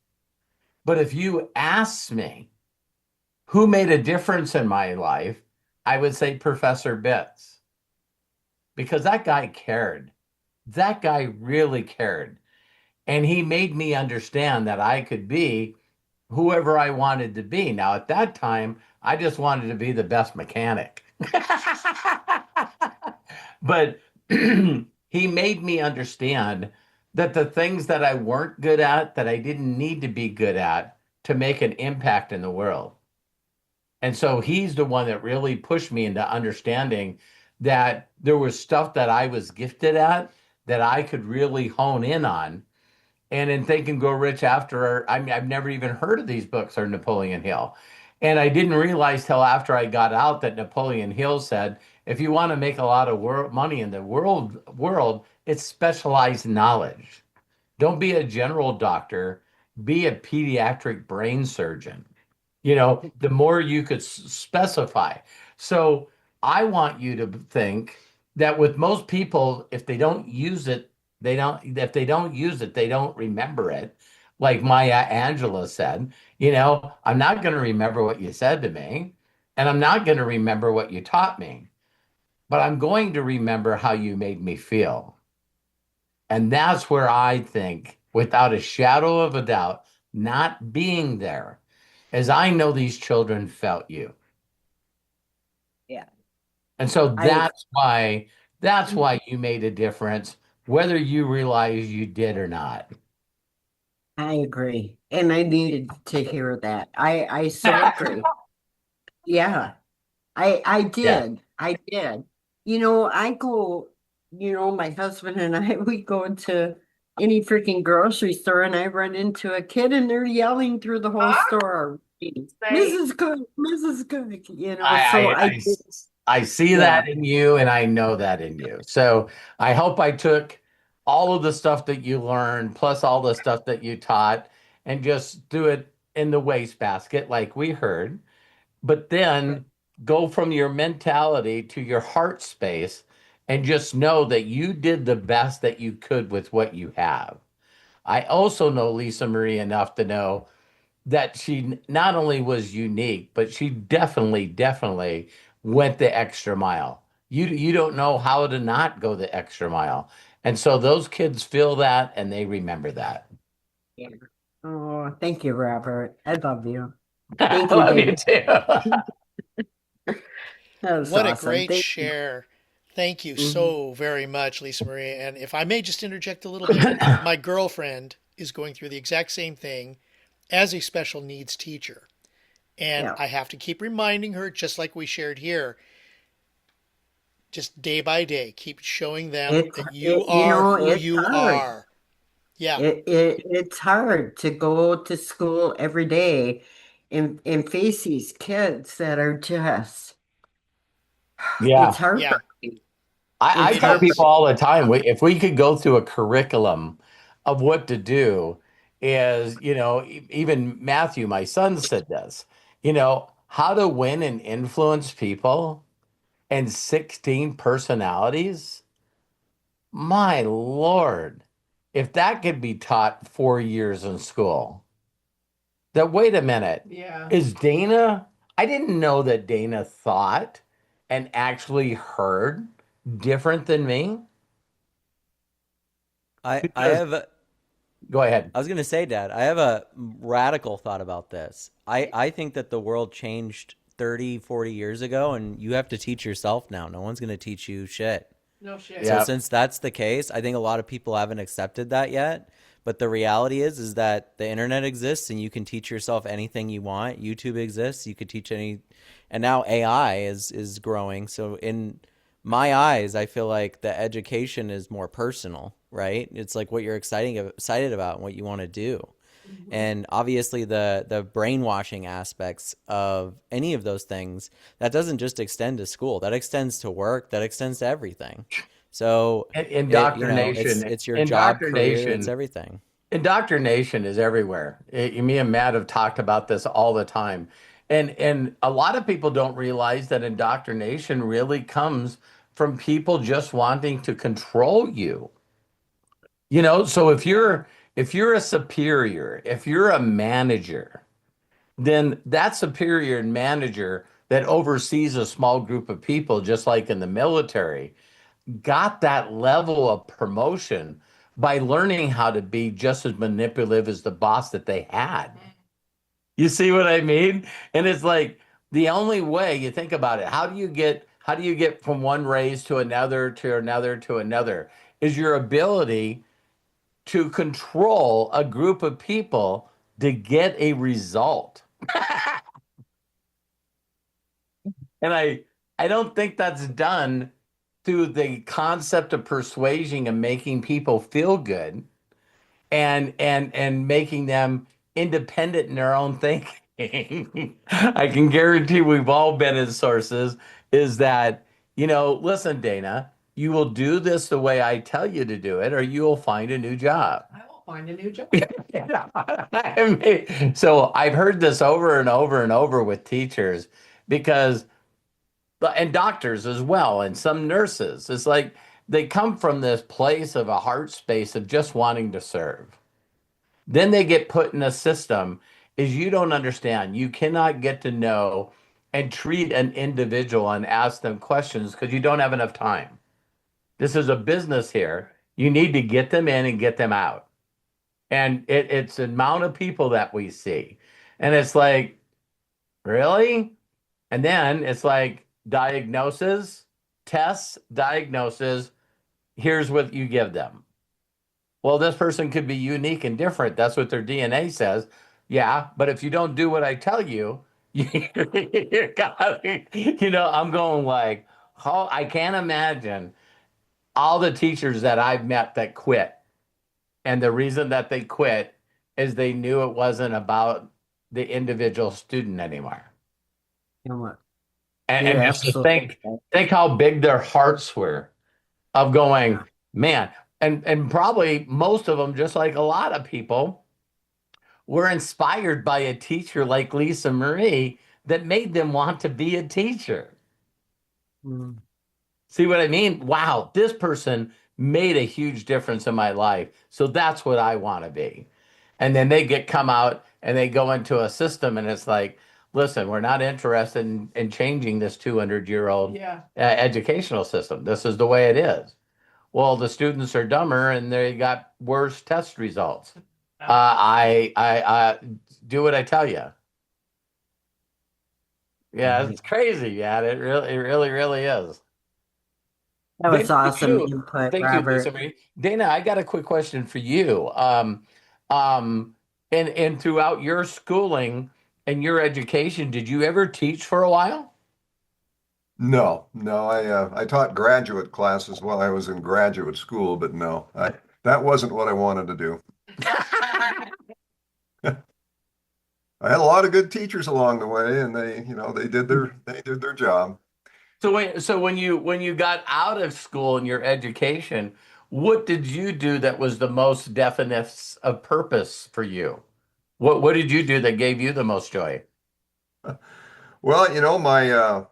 But if you asked me who made a difference in my life, I would say Professor Bitts, because that guy cared. That guy really cared. And he made me understand that I could be whoever I wanted to be. Now, at that time, I just wanted to be the best mechanic. But he made me understand that the things that I weren't good at, that I didn't need to be good at to make an impact in the world. And so he's the one that really pushed me into understanding that there was stuff that I was gifted at that I could really hone in on. And in Think and Grow Rich After, I mean, I've never even heard of these books or Napoleon Hill. And I didn't realize till after I got out that Napoleon Hill said, if you want to make a lot of money in the world, it's specialized knowledge. Don't be a general doctor, be a pediatric brain surgeon. The more you could specify. So I want you to think that with most people, if they don't use it, if they don't use it, they don't remember it. Like Maya Angelou said, I'm not going to remember what you said to me, and I'm not going to remember what you taught me, but I'm going to remember how you made me feel. And that's where I think, without a shadow of a doubt, not being there, as I know these children felt you. Yeah. And so that's why you made a difference, whether you realize you did or not. I agree. And I needed to hear that. I so agree. Yeah, I Yeah. did. I did. I go, my husband and I, we go into any freaking grocery store and I run into a kid and they're yelling through the whole store, Mrs. Cook, Mrs. Cook, so I, I, I I, did. I see Yeah. that in you and I know that in you. So I hope I took all of the stuff that you learned, plus all the stuff that you taught, and just do it in the wastebasket, like we heard. But then go from your mentality to your heart space and just know that you did the best that you could with what you have. I also know Lisa Marie enough to know that she not only was unique, but she definitely went the extra mile. You don't know how to not go the extra mile. And so those kids feel that and they remember that. Yeah. Oh, thank you, Robert. I love you. I Thank you, love you Dave. too. That's What a awesome. great Thank you. share. Thank you Mhm. so very much, Lisa Marie. And if I may just interject a little bit, my girlfriend is going through the exact same thing as a special needs teacher. And Yeah. I have to keep reminding her, just like we shared here, just day by day, keep showing them It's that you it, you are know, who it's you hard. are. Yeah, It's hard to go to school every day and face these kids that are just, Yeah. it's hard yeah, for me. I It's it tell hard for people is. all the time, if we could go through a curriculum of what to do, is, even Matthew, my son, said this, how to win and influence people and 16 personalities. My Lord, if that could be taught 4 years in school, that wait a minute, Yeah. is Dana? I didn't know that Dana thought and actually heard different than me. I Because have go ahead. I was gonna say, Dad, I have a radical thought about this. I think that the world changed 30, 40 years ago, and you have to teach yourself now. No one's gonna teach you shit. No shit. So Yeah. since that's the case, I think a lot of people haven't accepted that yet. But the reality is that the internet exists and you can teach yourself anything you want. YouTube exists, you could teach any, and now AI is growing. So in my eyes, I feel like the education is more personal, right? It's like what you're excited about and what you want to do. And obviously the brainwashing aspects of any of those things, that doesn't just extend to school. That extends to work, that extends to everything. So Indoctrination, it's your job, career, it's indoctrination, everything. indoctrination is everywhere. Me and Matt have talked about this all the time. And a lot of people don't realize that indoctrination really comes from people just wanting to control you. So if you're a superior, if you're a manager, then that superior and manager that oversees a small group of people, just like in the military, got that level of promotion by learning how to be just as manipulative as the boss that they had. You see what I mean? And it's like the only way you think about it, how do you get from one raise to another to another to another is your ability to control a group of people to get a result. And I don't think that's done through the concept of persuasion and making people feel good and making them independent in their own thinking. I can guarantee we've all been in sources is that, listen, Dana, you will do this the way I tell you to do it, or you will find a new job. I will find a new job. So I've heard this over and over and over with teachers because and doctors as well, and some nurses. It's like they come from this place of a heart space of just wanting to serve. Then they get put in a system is you don't understand. You cannot get to know and treat an individual and ask them questions because you don't have enough time. This is a business here. You need to get them in and get them out. And it's the amount of people that we see. And it's like, really? And then it's like diagnosis, tests, diagnosis. Here's what you give them. Well, this person could be unique and different. That's what their DNA says. Yeah, but if you don't do what I tell you, I'm going like, oh, I can't imagine all the teachers that I've met that quit. And the reason that they quit is they knew it wasn't about the individual student anymore. You know what? And You're just to absolutely think, right. think how big their hearts were of going, man, And probably most of them, just like a lot of people, were inspired by a teacher like Lisa Marie that made them want to be a teacher. See what I mean? Wow, this person made a huge difference in my life. So that's what I want to be. And then they come out and they go into a system and it's like, listen, we're not interested in changing this 200-year-old educational system. This is the way it is. Well, the students are dumber and they got worse test results. I do what I tell you. Yeah, it's crazy, man. It really is. That was Dana, awesome input, thank you, Lisa Robert. Marie. Dana, I got a quick question for you. And throughout your schooling and your education, did you ever teach for a while? No, no, I taught graduate classes while I was in graduate school, but no, that wasn't what I wanted to do. I had a lot of good teachers along the way, and they did their job. So when you got out of school and your education, what did you do that was the most definite of purpose for you? What did you do that gave you the most joy? Well, my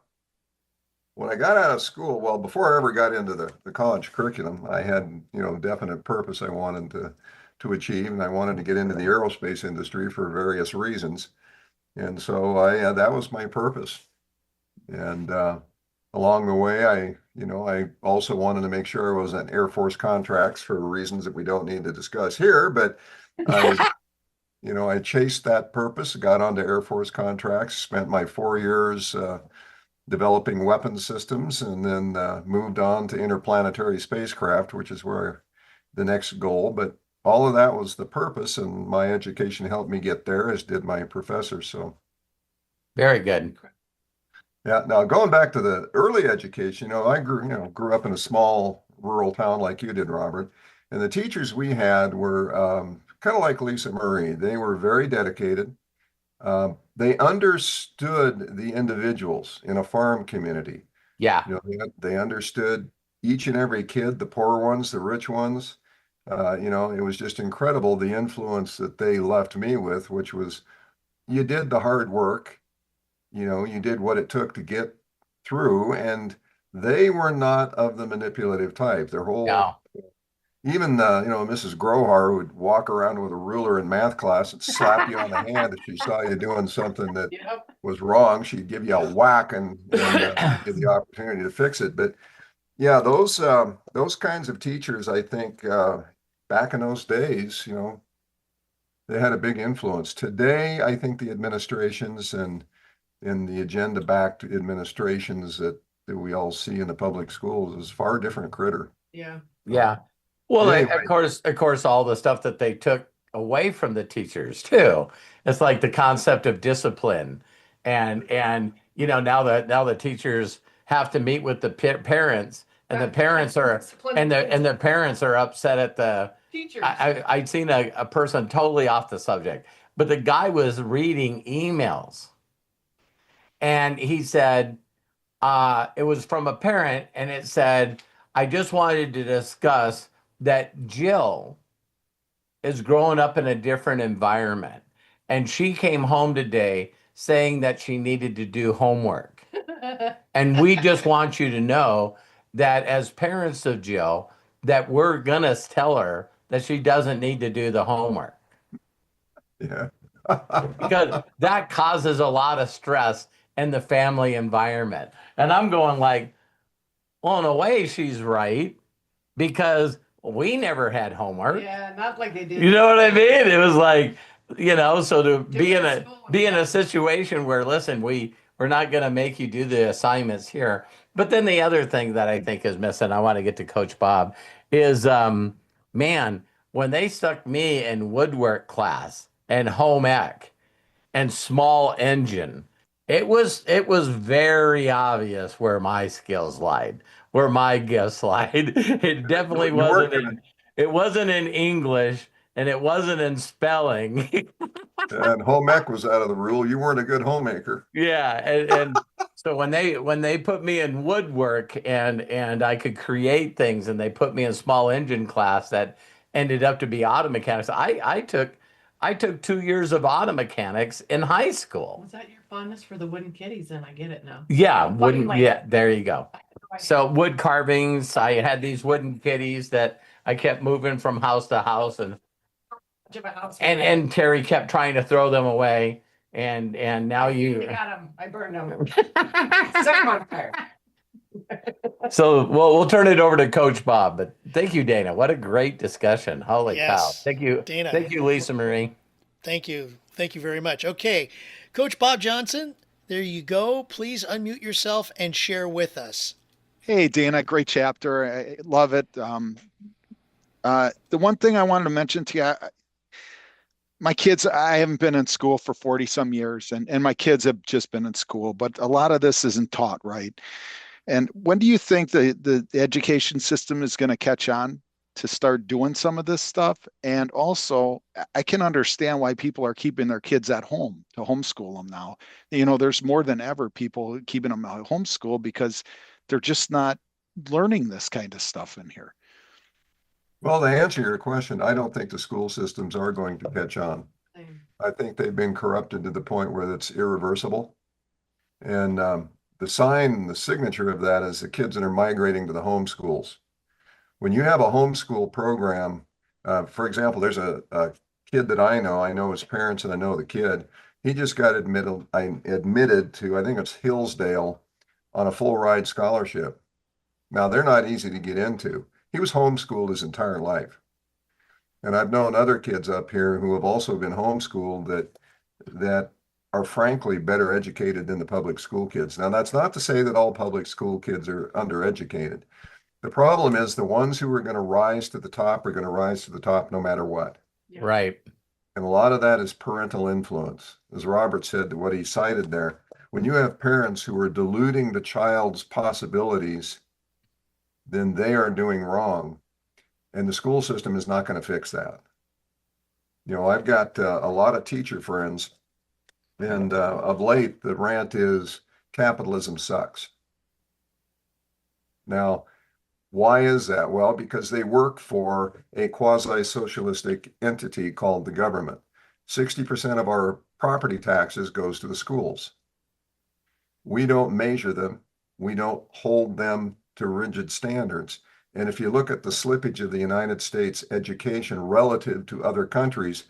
when I got out of school, well, before I ever got into the college curriculum, I had, definite purpose I wanted to achieve, and I wanted to get into the aerospace industry for various reasons. And so that was my purpose. And along the way, I also wanted to make sure I was on Air Force contracts for reasons that we don't need to discuss here, but I chased that purpose, got onto Air Force contracts, spent my 4 years developing weapons systems, and then moved on to interplanetary spacecraft, which is where the next goal. But all of that was the purpose, and my education helped me get there, as did my professors. So, Very good. yeah. Now going back to the early education, I grew up in a small rural town like you did, Robert, and the teachers we had were kind of like Lisa Murray. They were very dedicated. They understood the individuals in a farm community. Yeah. They understood each and every kid, the poor ones, the rich ones. It was just incredible the influence that they left me with, which was you did the hard work, you did what it took to get through, and they were not of the manipulative type. Their whole No. Even Mrs. Grohar would walk around with a ruler in math class and slap you on the hand if she saw you doing something that was wrong. She'd give you a whack and give you the opportunity to fix it. But yeah, those kinds of teachers, I think, back in those days, they had a big influence. Today, I think the administrations and the agenda-backed administrations that we all see in the public schools is far different critter. Yeah. Well, Anyway. of course, all the stuff that they took away from the teachers too. It's like the concept of discipline, and now the teachers have to meet with the parents, and the parents are upset at the teachers. I'd seen a person totally off the subject, but the guy was reading emails, and he said it was from a parent, and it said, "I just wanted to discuss that Jill is growing up in a different environment. And she came home today saying that she needed to do homework. And we just want you to know that as parents of Jill, that we're going to tell her that she doesn't need to do the homework." Yeah. Because that causes a lot of stress in the family environment. And I'm going like, well, in a way, she's right, because we never had homework. Yeah, not like they did. You know what I mean? It was like, so to be in a situation where, listen, we're not going to make you do the assignments here. But then the other thing that I think is missing, I want to get to Coach Bob, is man, when they stuck me in woodwork class and home ec and small engine, it was very obvious where my skills lied, where my gifts lied. It definitely wasn't in English, and it wasn't in spelling. And home ec was out of the rule. You weren't a good homemaker. Yeah, and So when they put me in woodwork and I could create things, and they put me in small engine class that ended up to be auto mechanics. I took 2 years of auto mechanics in high school. Was that your fondness for the wooden kitties? Then I get it now. Yeah, Fucking wooden. like- Yeah, there you go. So wood carvings. I had these wooden kitties that I kept moving from house to house, and Terry kept trying to throw them away, and now I you. got them. I burned them. Set them on fire. So we'll turn it over to Coach Bob. But thank you, Dana. What a great discussion. Holy cow! Yes, Thank you, Dana. Thank you, Lisa Marie. Thank you. Thank you very much. Okay, Coach Bob Johnson, there you go. Please unmute yourself and share with us. Hey, Dana, great chapter. I love it. The one thing I wanted to mention to you, my kids, I haven't been in school for 40 some years, and my kids have just been in school, but a lot of this isn't taught right. And when do you think the education system is going to catch on to start doing some of this stuff? And also, I can understand why people are keeping their kids at home to homeschool them now. You know, there's more than ever people keeping them at homeschool because they're just not learning this kind of stuff in here. Well, to answer your question, I don't think the school systems are going to catch on. I think they've been corrupted to the point where it's irreversible. And the signature of that is the kids that are migrating to the homeschools. When you have a homeschool program, for example, there's a kid that I know his parents and I know the kid. He just got admitted to, I think it's Hillsdale, on a full ride scholarship. Now, they're not easy to get into. He was homeschooled his entire life. And I've known other kids up here who have also been homeschooled that are frankly better educated than the public school kids. Now, that's not to say that all public school kids are undereducated. The problem is the ones who are going to rise to the top are going to rise to the top no matter what. Yeah. Right. And a lot of that is parental influence. As Robert said, what he cited there, when you have parents who are diluting the child's possibilities, then they are doing wrong. And the school system is not going to fix that. You know, I've got a lot of teacher friends, and of late, the rant is capitalism sucks. Now, why is that? Well, because they work for a quasi-socialistic entity called the government. 60% of our property taxes goes to the schools. We don't measure them. We don't hold them to rigid standards. And if you look at the slippage of the United States education relative to other countries,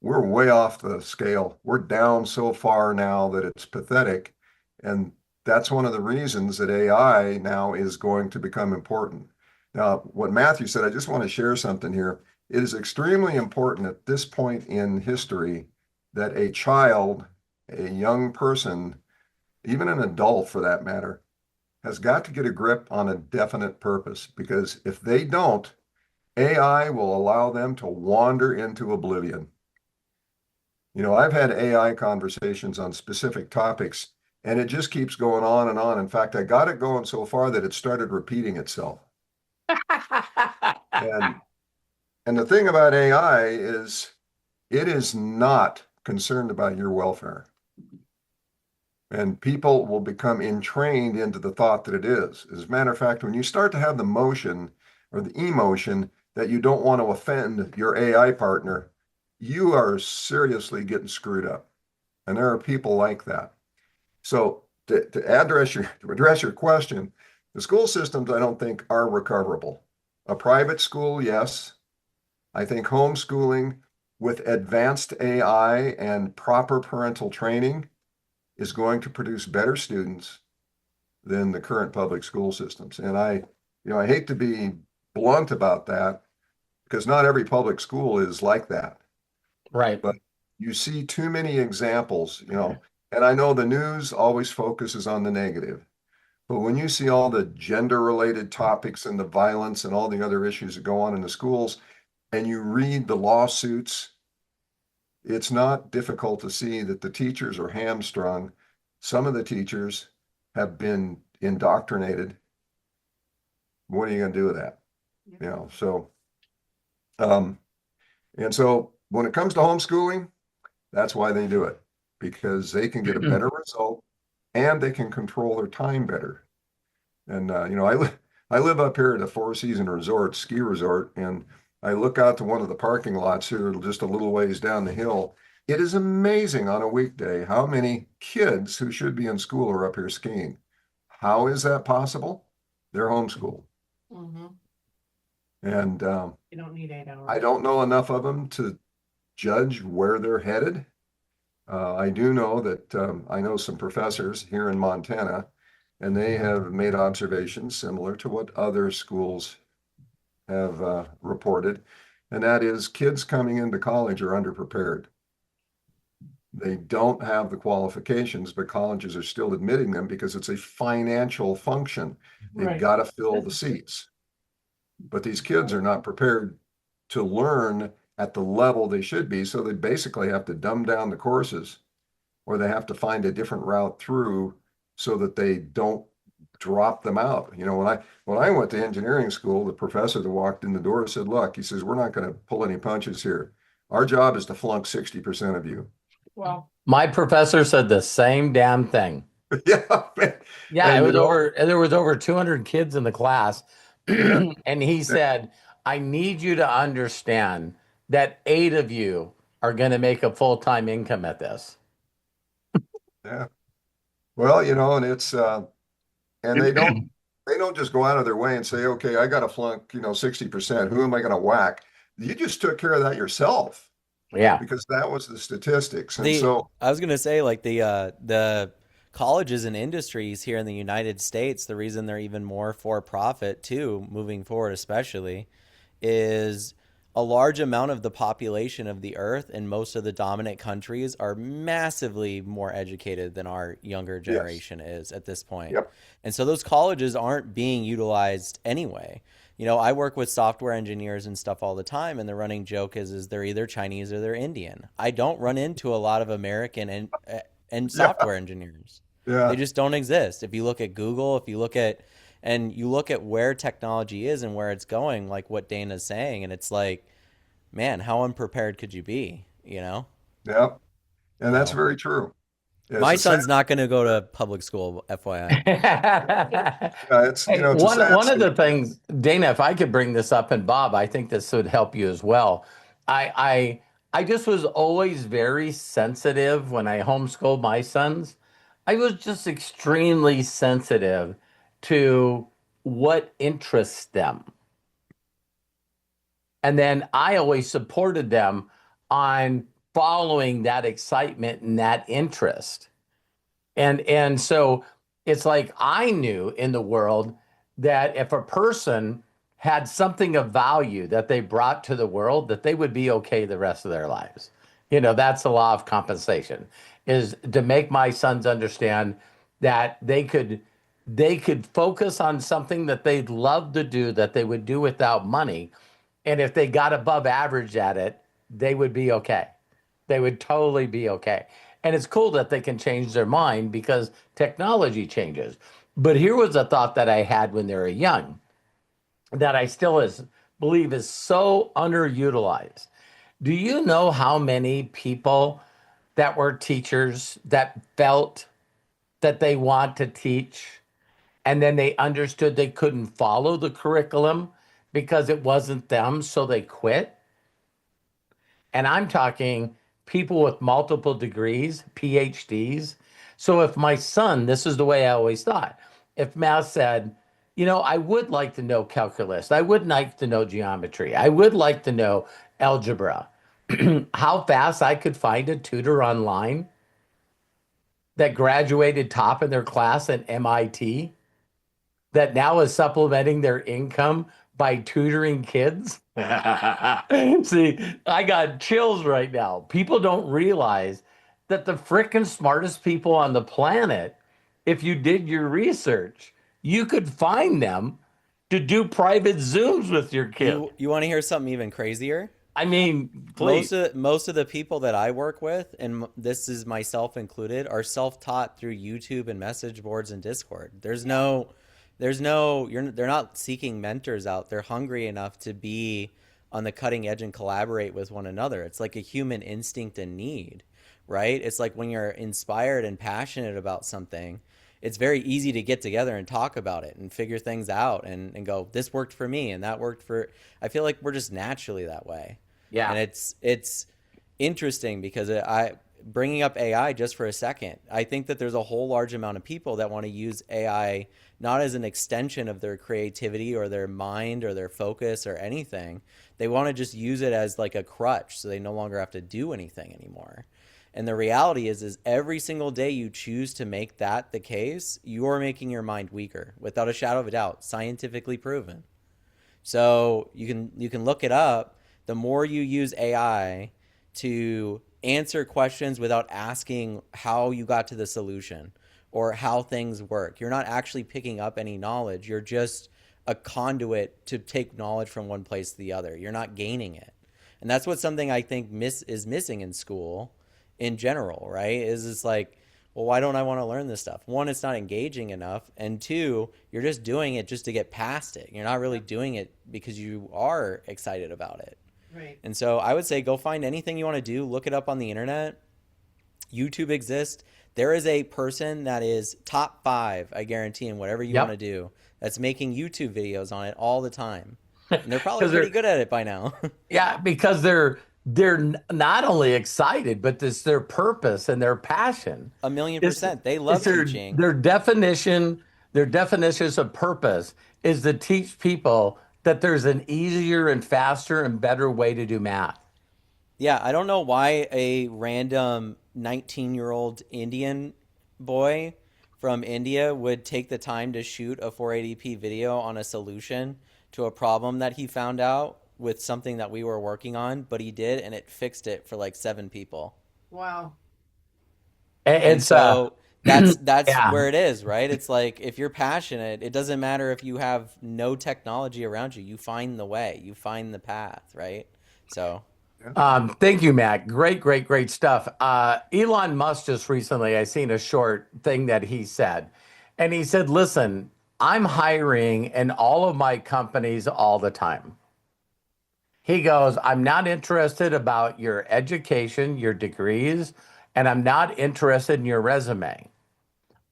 we're way off the scale. We're down so far now that it's pathetic. And that's one of the reasons that AI now is going to become important. Now, what Matthew said, I just want to share something here. It is extremely important at this point in history that a child, a young person, even an adult for that matter, has got to get a grip on a definite purpose, because if they don't, AI will allow them to wander into oblivion. You know, I've had AI conversations on specific topics, and it just keeps going on and on. In fact, I got it going so far that it started repeating itself. And the thing about AI is it is not concerned about your welfare. And people will become entrained into the thought that it is. As a matter of fact, when you start to have the motion or the emotion that you don't want to offend your AI partner, you are seriously getting screwed up. And there are people like that. So to address your question, the school systems, I don't think, are recoverable. A private school, yes. I think homeschooling with advanced AI and proper parental training is going to produce better students than the current public school systems. And I hate to be blunt about that, because not every public school is like that. Right. But you see too many examples, and I know the news always focuses on the negative. But when you see all the gender-related topics and the violence and all the other issues that go on in the schools, and you read the lawsuits, it's not difficult to see that the teachers are hamstrung. Some of the teachers have been indoctrinated. What are you going to do with that? Yeah. And so when it comes to homeschooling, that's why they do it, because they can get a better result and they can control their time better. And I live up here at a four-season resort, ski resort, and I look out to one of the parking lots here, just a little ways down the hill. It is amazing on a weekday how many kids who should be in school are up here skiing. How is that possible? They're homeschooled. Mm-hmm. And You don't need 8 hours. I don't know enough of them to judge where they're headed. I do know that I know some professors here in Montana, and they have made observations similar to what other schools have reported, and that is kids coming into college are underprepared. They don't have the qualifications, but colleges are still admitting them because it's a financial function. They've Right. got to fill the seats. But these kids are not prepared to learn at the level they should be, so they basically have to dumb down the courses, or they have to find a different route through so that they don't drop them out. When I went to engineering school, the professor that walked in the door said, "Look," he says, "we're not going to pull any punches here. Our job is to flunk 60% of you." Well, My professor said the same damn thing. Yeah. Yeah, And, there was over 200 kids in the class. Yeah. And he said, I need you to understand that 8 of you are going to make a full-time income at this. Yeah. Well, and it's and they don't just go out of their way and say, "Okay, I got to flunk, 60%. Who am I going to whack?" You just took care of that yourself. Yeah. Because that was the statistics. And I was gonna say, like, the colleges and industries here in the United States, the reason they're even more for profit too, moving forward especially, is a large amount of the population of the earth and most of the dominant countries are massively more educated than our younger generation is at this point. Yep. And so those colleges aren't being utilized anyway. I work with software engineers and stuff all the time, and the running joke is they're either Chinese or they're Indian. I don't run into a lot of American and software engineers. Yeah. They just don't exist. If you look at Google, if you look at where technology is and where it's going, like what Dana's saying, and it's like, man, how unprepared could you be? Yep. And that's very true. My son's not going to go to public school, FYI. It's one of the things, Dana, if I could bring this up, and Bob, I think this would help you as well. I just was always very sensitive when I homeschooled my sons. I was just extremely sensitive to what interests them. And then I always supported them on following that excitement and that interest. And so it's like I knew in the world that if a person had something of value that they brought to the world, that they would be okay the rest of their lives. That's the law of compensation, is to make my sons understand that they could focus on something that they'd love to do, that they would do without money. And if they got above average at it, they would be okay. They would totally be okay. And it's cool that they can change their mind because technology changes. But here was a thought that I had when they were young that I still believe is so underutilized. Do you know how many people that were teachers that felt that they want to teach, and then they understood they couldn't follow the curriculum because it wasn't them, so they quit? And I'm talking people with multiple degrees, PhDs. So if my son, this is the way I always thought, if Matt said, I would like to know calculus, I would like to know geometry, I would like to know algebra, how fast I could find a tutor online that graduated top in their class at MIT that now is supplementing their income by tutoring kids. See, I got chills right now. People don't realize that the frickin' smartest people on the planet, if you did your research, you could find them to do private Zooms with your kid. You want to hear something even crazier? I mean, please. Most of the people that I work with, and this is myself included, are self-taught through YouTube and message boards and Discord. They're not seeking mentors out. They're hungry enough to be on the cutting edge and collaborate with one another. It's like a human instinct and need. right? It's like when you're inspired and passionate about something, it's very easy to get together and talk about it and figure things out and go, this worked for me and that worked for. I feel like we're just naturally that way. And Yeah. it's interesting because I bringing up AI just for a second, I think that there's a whole large amount of people that want to use AI not as an extension of their creativity or their mind or their focus or anything. They want to just use it as like a crutch so they no longer have to do anything anymore. And the reality is every single day you choose to make that the case, you're making your mind weaker without a shadow of a doubt, scientifically proven. So you can look it up. The more you use AI to answer questions without asking how you got to the solution or how things work, you're not actually picking up any knowledge. You're just a conduit to take knowledge from one place to the other. You're not gaining it. And that's what something I think is missing in school in general, right? Is it's like, well, why don't I want to learn this stuff? One, it's not engaging enough. And two, you're just doing it just to get past it. You're not really doing it because you are excited about it. Right. And so I would say go find anything you want to do, look it up on the internet. YouTube exists. There is a person that is top 5, I guarantee, in whatever you Yep. want to do, that's making YouTube videos on it all the time. And they're probably 'Cause they're- pretty good at it by now. Yeah, because they're not only excited, but this their purpose and their passion. 1,000,000%. They love teaching. Their definitions of purpose is to teach people that there's an easier and faster and better way to do math. Yeah, I don't know why a random 19-year-old Indian boy from India would take the time to shoot a 480p video on a solution to a problem that he found out with something that we were working on, but he did, and it fixed it for like 7 people. Wow. And And it's so that's yeah. where it is, right? It's like if you're passionate, it doesn't matter if you have no technology around you. You find the way, you find the path, right? So Thank you, Matt. Great stuff. Elon Musk just recently, I seen a short thing that he said, and he said, "Listen, I'm hiring in all of my companies all the time." He goes, "I'm not interested about your education, your degrees, and I'm not interested in your resume.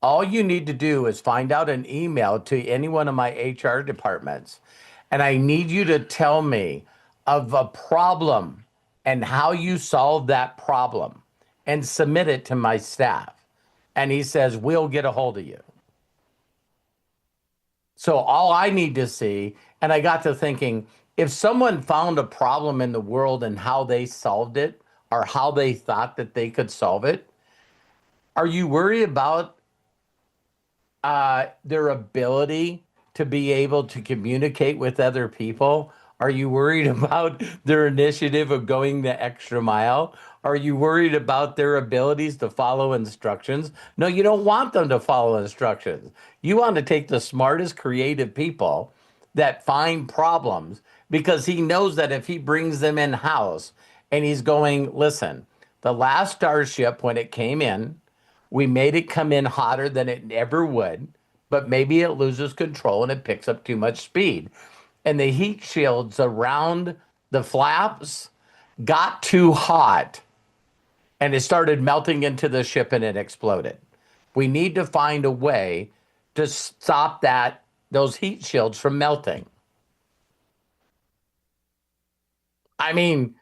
All you need to do is find out an email to any one of my HR departments, and I need you to tell me of a problem and how you solve that problem and submit it to my staff." And he says, "We'll get a hold of you." So all I need to see, and I got to thinking, if someone found a problem in the world and how they solved it or how they thought that they could solve it, are you worried about their ability to be able to communicate with other people? Are you worried about their initiative of going the extra mile? Are you worried about their abilities to follow instructions? No, you don't want them to follow instructions. You want to take the smartest, creative people that find problems, because he knows that if he brings them in house and he's going, "Listen, the last Starship, when it came in, we made it come in hotter than it ever would, but maybe it loses control and it picks up too much speed. And the heat shields around the flaps got too hot and it started melting into the ship and it exploded. We need to find a way to stop those heat shields from melting." I mean,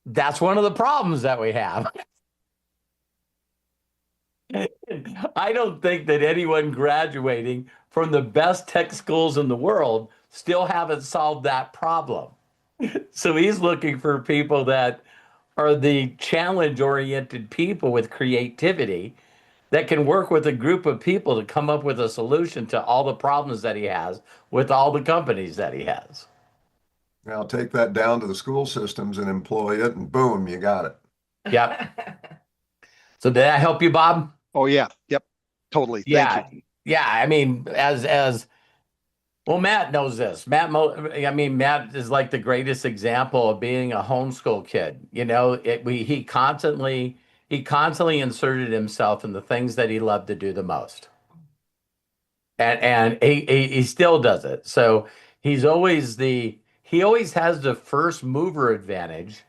that's one of the problems that we have. I don't think that anyone graduating from the best tech schools in the world still haven't solved that problem. So he's looking for people that are the challenge-oriented people with creativity that can work with a group of people to come up with a solution to all the problems that he has with all the companies that he has. Now take that down to the school systems and employ it, and boom, you got it. Yep. So did that help you, Bob? Oh yeah. Yep. Totally. Thank you. Yeah. I mean, as well, Matt knows this. Matt is like the greatest example of being a homeschool kid. You know, he constantly inserted himself in the things that he loved to do the most, and he still does it. So he always has the first mover advantage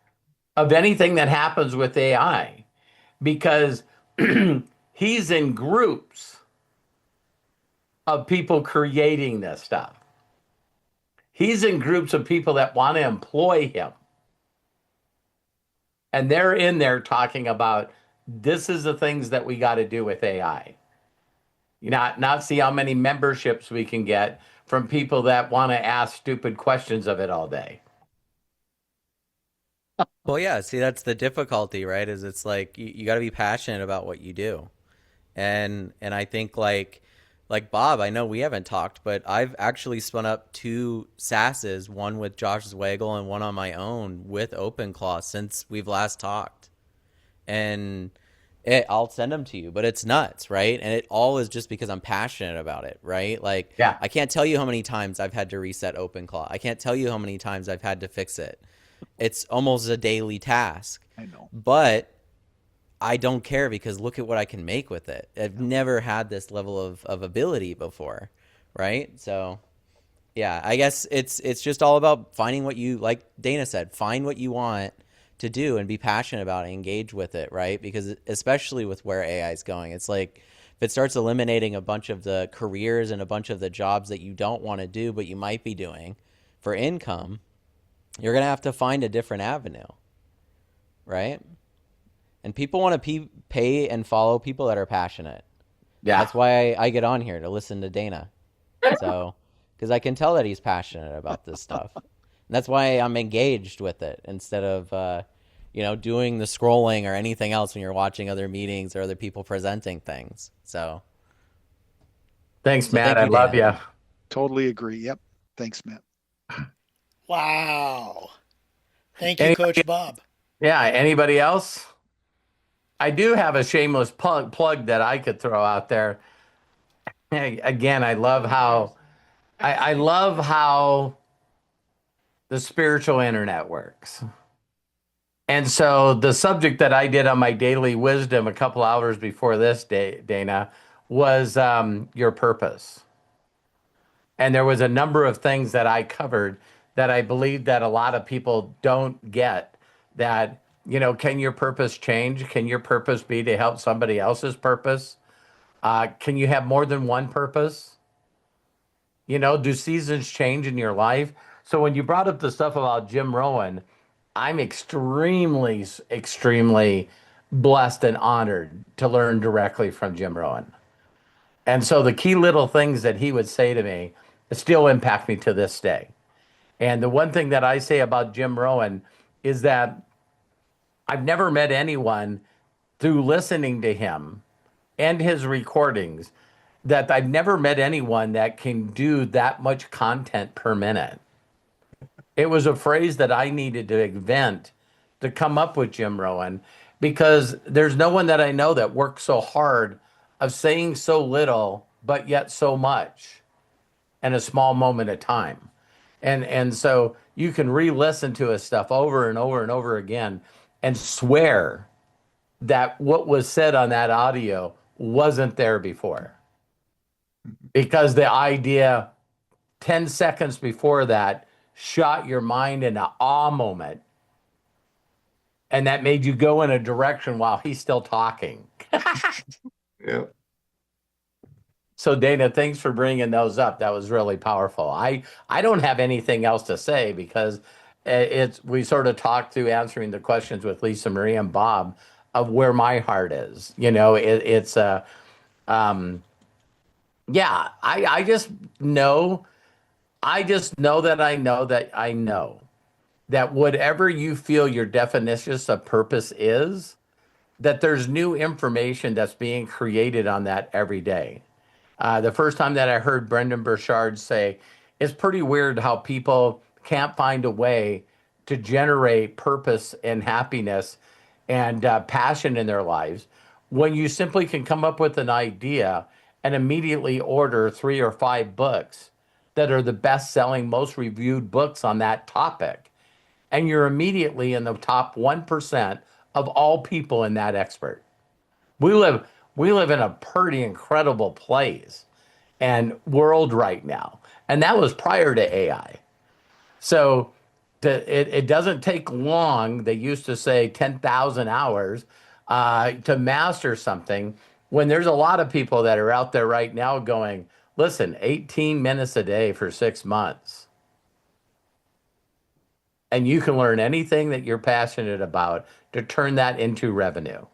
of anything that happens with AI. because he's in groups of people creating this stuff. He's in groups of people that want to employ him. And they're in there talking about this is the things that we got to do with AI. Not see how many memberships we can get from people that want to ask stupid questions of it all day. Well, yeah, see, that's the difficulty, right? Is it's like you got to be passionate about what you do. And I think like Bob, I know we haven't talked, but I've actually spun up 2 SASs, one with Josh Zwagel and one on my own with OpenClaw since we've last talked. And I'll send them to you, but it's nuts, right? And it all is just because I'm passionate about it, right? Like, Yeah. I can't tell you how many times I've had to reset OpenClaw. I can't tell you how many times I've had to fix it. It's almost a daily task. I know. But I don't care because look at what I can make with it. I've never had this level of ability before, right? So, yeah, I guess it's just all about finding what you, like Dana said, find what you want to do and be passionate about it, engage with it, right? Because especially with where AI is going, it's like if it starts eliminating a bunch of the careers and a bunch of the jobs that you don't want to do but you might be doing for income, you're going to have to find a different avenue, right? And people want to pay and follow people that are passionate. Yeah. That's why I get on here to listen to Dana. So, because I can tell that he's passionate about this stuff. And that's why I'm engaged with it instead of, doing the scrolling or anything else when you're watching other meetings or other people presenting things. So, Thanks, Matt. thank you, I love Dana. you. Totally agree. Yep. Thanks, Matt. Wow. Thank you, Coach Bob. Yeah. Anybody else? I do have a shameless plug that I could throw out there. Again, I love how the spiritual internet works. And so the subject that I did on my daily wisdom a couple hours before this, Dana, was your purpose. And there was a number of things that I covered that I believe that a lot of people don't get. That, can your purpose change? Can your purpose be to help somebody else's purpose? Can you have more than one purpose? Do seasons change in your life? So when you brought up the stuff about Jim Rohn, I'm extremely, extremely blessed and honored to learn directly from Jim Rohn. And so the key little things that he would say to me still impact me to this day. And the one thing that I say about Jim Rohn is that I've never met anyone through listening to him and his recordings that I've never met anyone that can do that much content per minute. It was a phrase that I needed to invent to come up with Jim Rohn, because there's no one that I know that works so hard of saying so little, but yet so much in a small moment of time. And so you can re-listen to his stuff over and over and over again and swear that what was said on that audio wasn't there before. Because the idea 10 seconds before that shot your mind in an awe moment. And that made you go in a direction while he's still talking. Yeah. So Dana, thanks for bringing those up. That was really powerful. I don't have anything else to say because we sort of talked through answering the questions with Lisa Marie and Bob of where my heart is. I just know that whatever you feel your definition of purpose is, that there's new information that's being created on that every day. The first time that I heard Brendan Burchard say, it's pretty weird how people can't find a way to generate purpose and happiness and passion in their lives when you simply can come up with an idea and immediately order 3 or 5 books that are the best-selling, most reviewed books on that topic. And you're immediately in the top 1% of all people in that expert. We live in a pretty incredible place and world right now. And that was prior to AI. So it doesn't take long. They used to say 10,000 hours to master something when there's a lot of people that are out there right now going, listen, 18 minutes a day for 6 months. And you can learn anything that you're passionate about to turn that into revenue.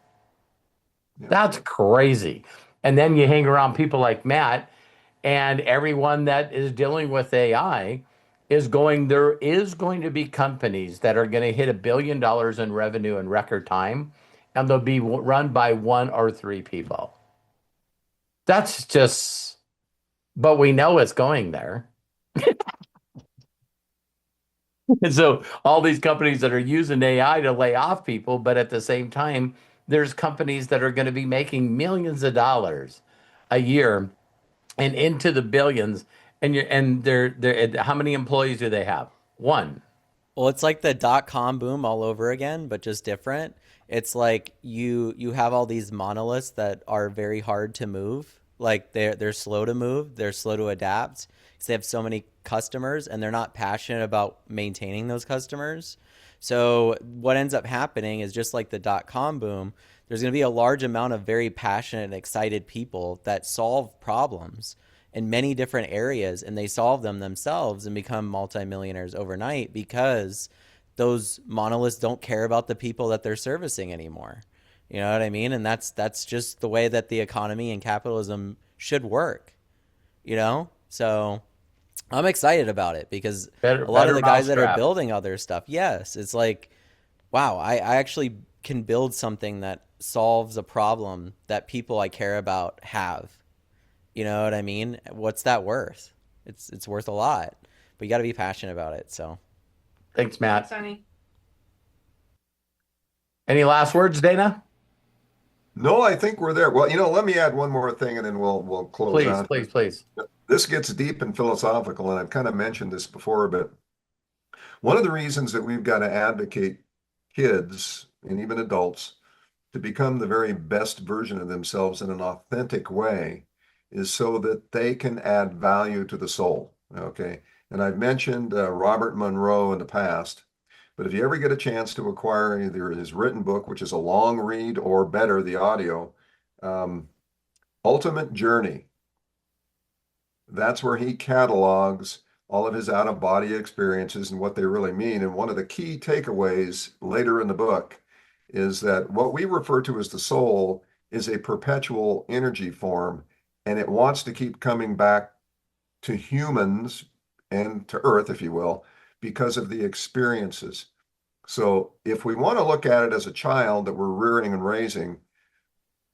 Yeah. That's crazy. And then you hang around people like Matt, and everyone that is dealing with AI there is going to be companies that are going to hit $1 billion in revenue in record time, and they'll be run by 1 or 3 people. That's just, but we know it's going there. And so all these companies that are using AI to lay off people, but at the same time, there's companies that are going to be making millions of dollars a year and into the billions. And they're how many employees do they have? 1. Well, it's like the .com boom all over again, but just different. It's like you have all these monoliths that are very hard to move. Like they're slow to move, they're slow to adapt because they have so many customers and they're not passionate about maintaining those customers. So what ends up happening is just like the .com boom, there's going to be a large amount of very passionate and excited people that solve problems in many different areas, and they solve them themselves and become multimillionaires overnight because those monoliths don't care about the people that they're servicing anymore. You know what I mean? And that's just the way that the economy and capitalism should work, you know? So I'm excited about it because a lot of the guys that are building other stuff, yes, it's like, wow, I actually can build something that solves a problem that people I care about have. You know what I mean? What's that worth? It's worth a lot, but you got to be passionate about it. So, thanks, Matt. Thanks, Sonny. Any last words, Dana? No, I think we're there. Well, let me add one more thing and then we'll close out. Please. This gets deep and philosophical, and I've kind of mentioned this before, but one of the reasons that we've got to advocate kids and even adults to become the very best version of themselves in an authentic way is so that they can add value to the soul, okay? And I've mentioned Robert Monroe in the past, but if you ever get a chance to acquire either his written book, which is a long read, or better, the audio, Ultimate Journey, that's where he catalogs all of his out-of-body experiences and what they really mean. And one of the key takeaways later in the book is that what we refer to as the soul is a perpetual energy form, and it wants to keep coming back to humans and to Earth, if you will, because of the experiences. So if we want to look at it as a child that we're rearing and raising,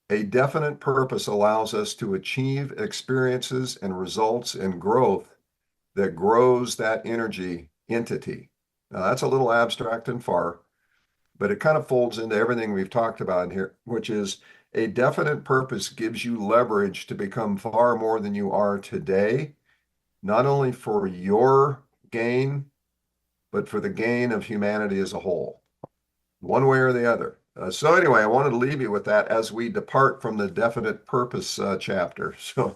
a definite purpose allows us to achieve experiences and results and growth that grows that energy entity. Now, that's a little abstract and far, but it kind of folds into everything we've talked about here, which is a definite purpose gives you leverage to become far more than you are today, not only for your gain, but for the gain of humanity as a whole, one way or the other. So anyway, I wanted to leave you with that as we depart from the definite purpose chapter. So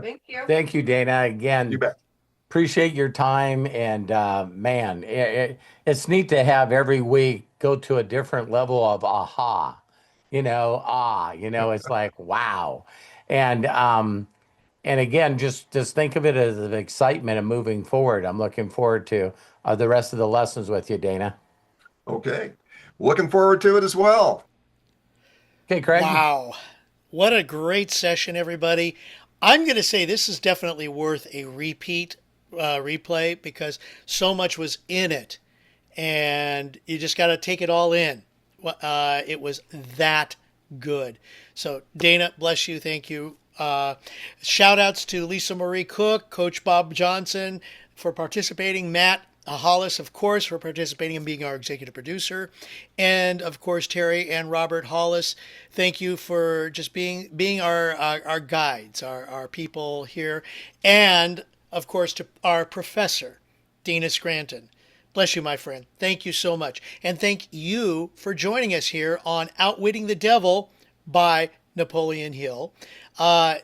Thank you. Thank you, Dana. Again, you bet. Appreciate your time. And man, it's neat to have every week go to a different level of aha. It's like, wow. And again, just think of it as an excitement and moving forward. I'm looking forward to the rest of the lessons with you, Dana. Okay. Looking forward to it as well. Okay, Craig. Wow. What a great session, everybody. I'm going to say this is definitely worth a replay because so much was in it and you just got to take it all in. It was that good. So Dana, bless you. Thank you. Shout outs to Lisa Marie Cook, Coach Bob Johnson for participating, Matt Hollis, of course, for participating and being our executive producer, and of course Terry and Robert Hollis. Thank you for just being our guides, our people here, and of course to our professor, Dana Scranton. Bless you, my friend. Thank you so much. And thank you for joining us here on Outwitting the Devil by Napoleon Hill.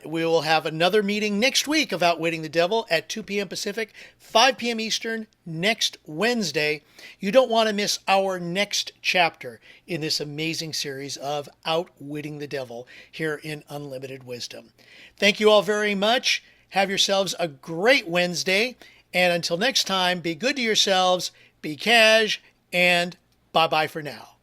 We will have another meeting next week of Outwitting the Devil at 2 p.m. Pacific, 5 p.m. Eastern next Wednesday. You don't want to miss our next chapter in this amazing series of Outwitting the Devil here in Unlimited Wisdom. Thank you all very much. Have yourselves a great Wednesday. And until next time, be good to yourselves, be cash, and bye-bye for now.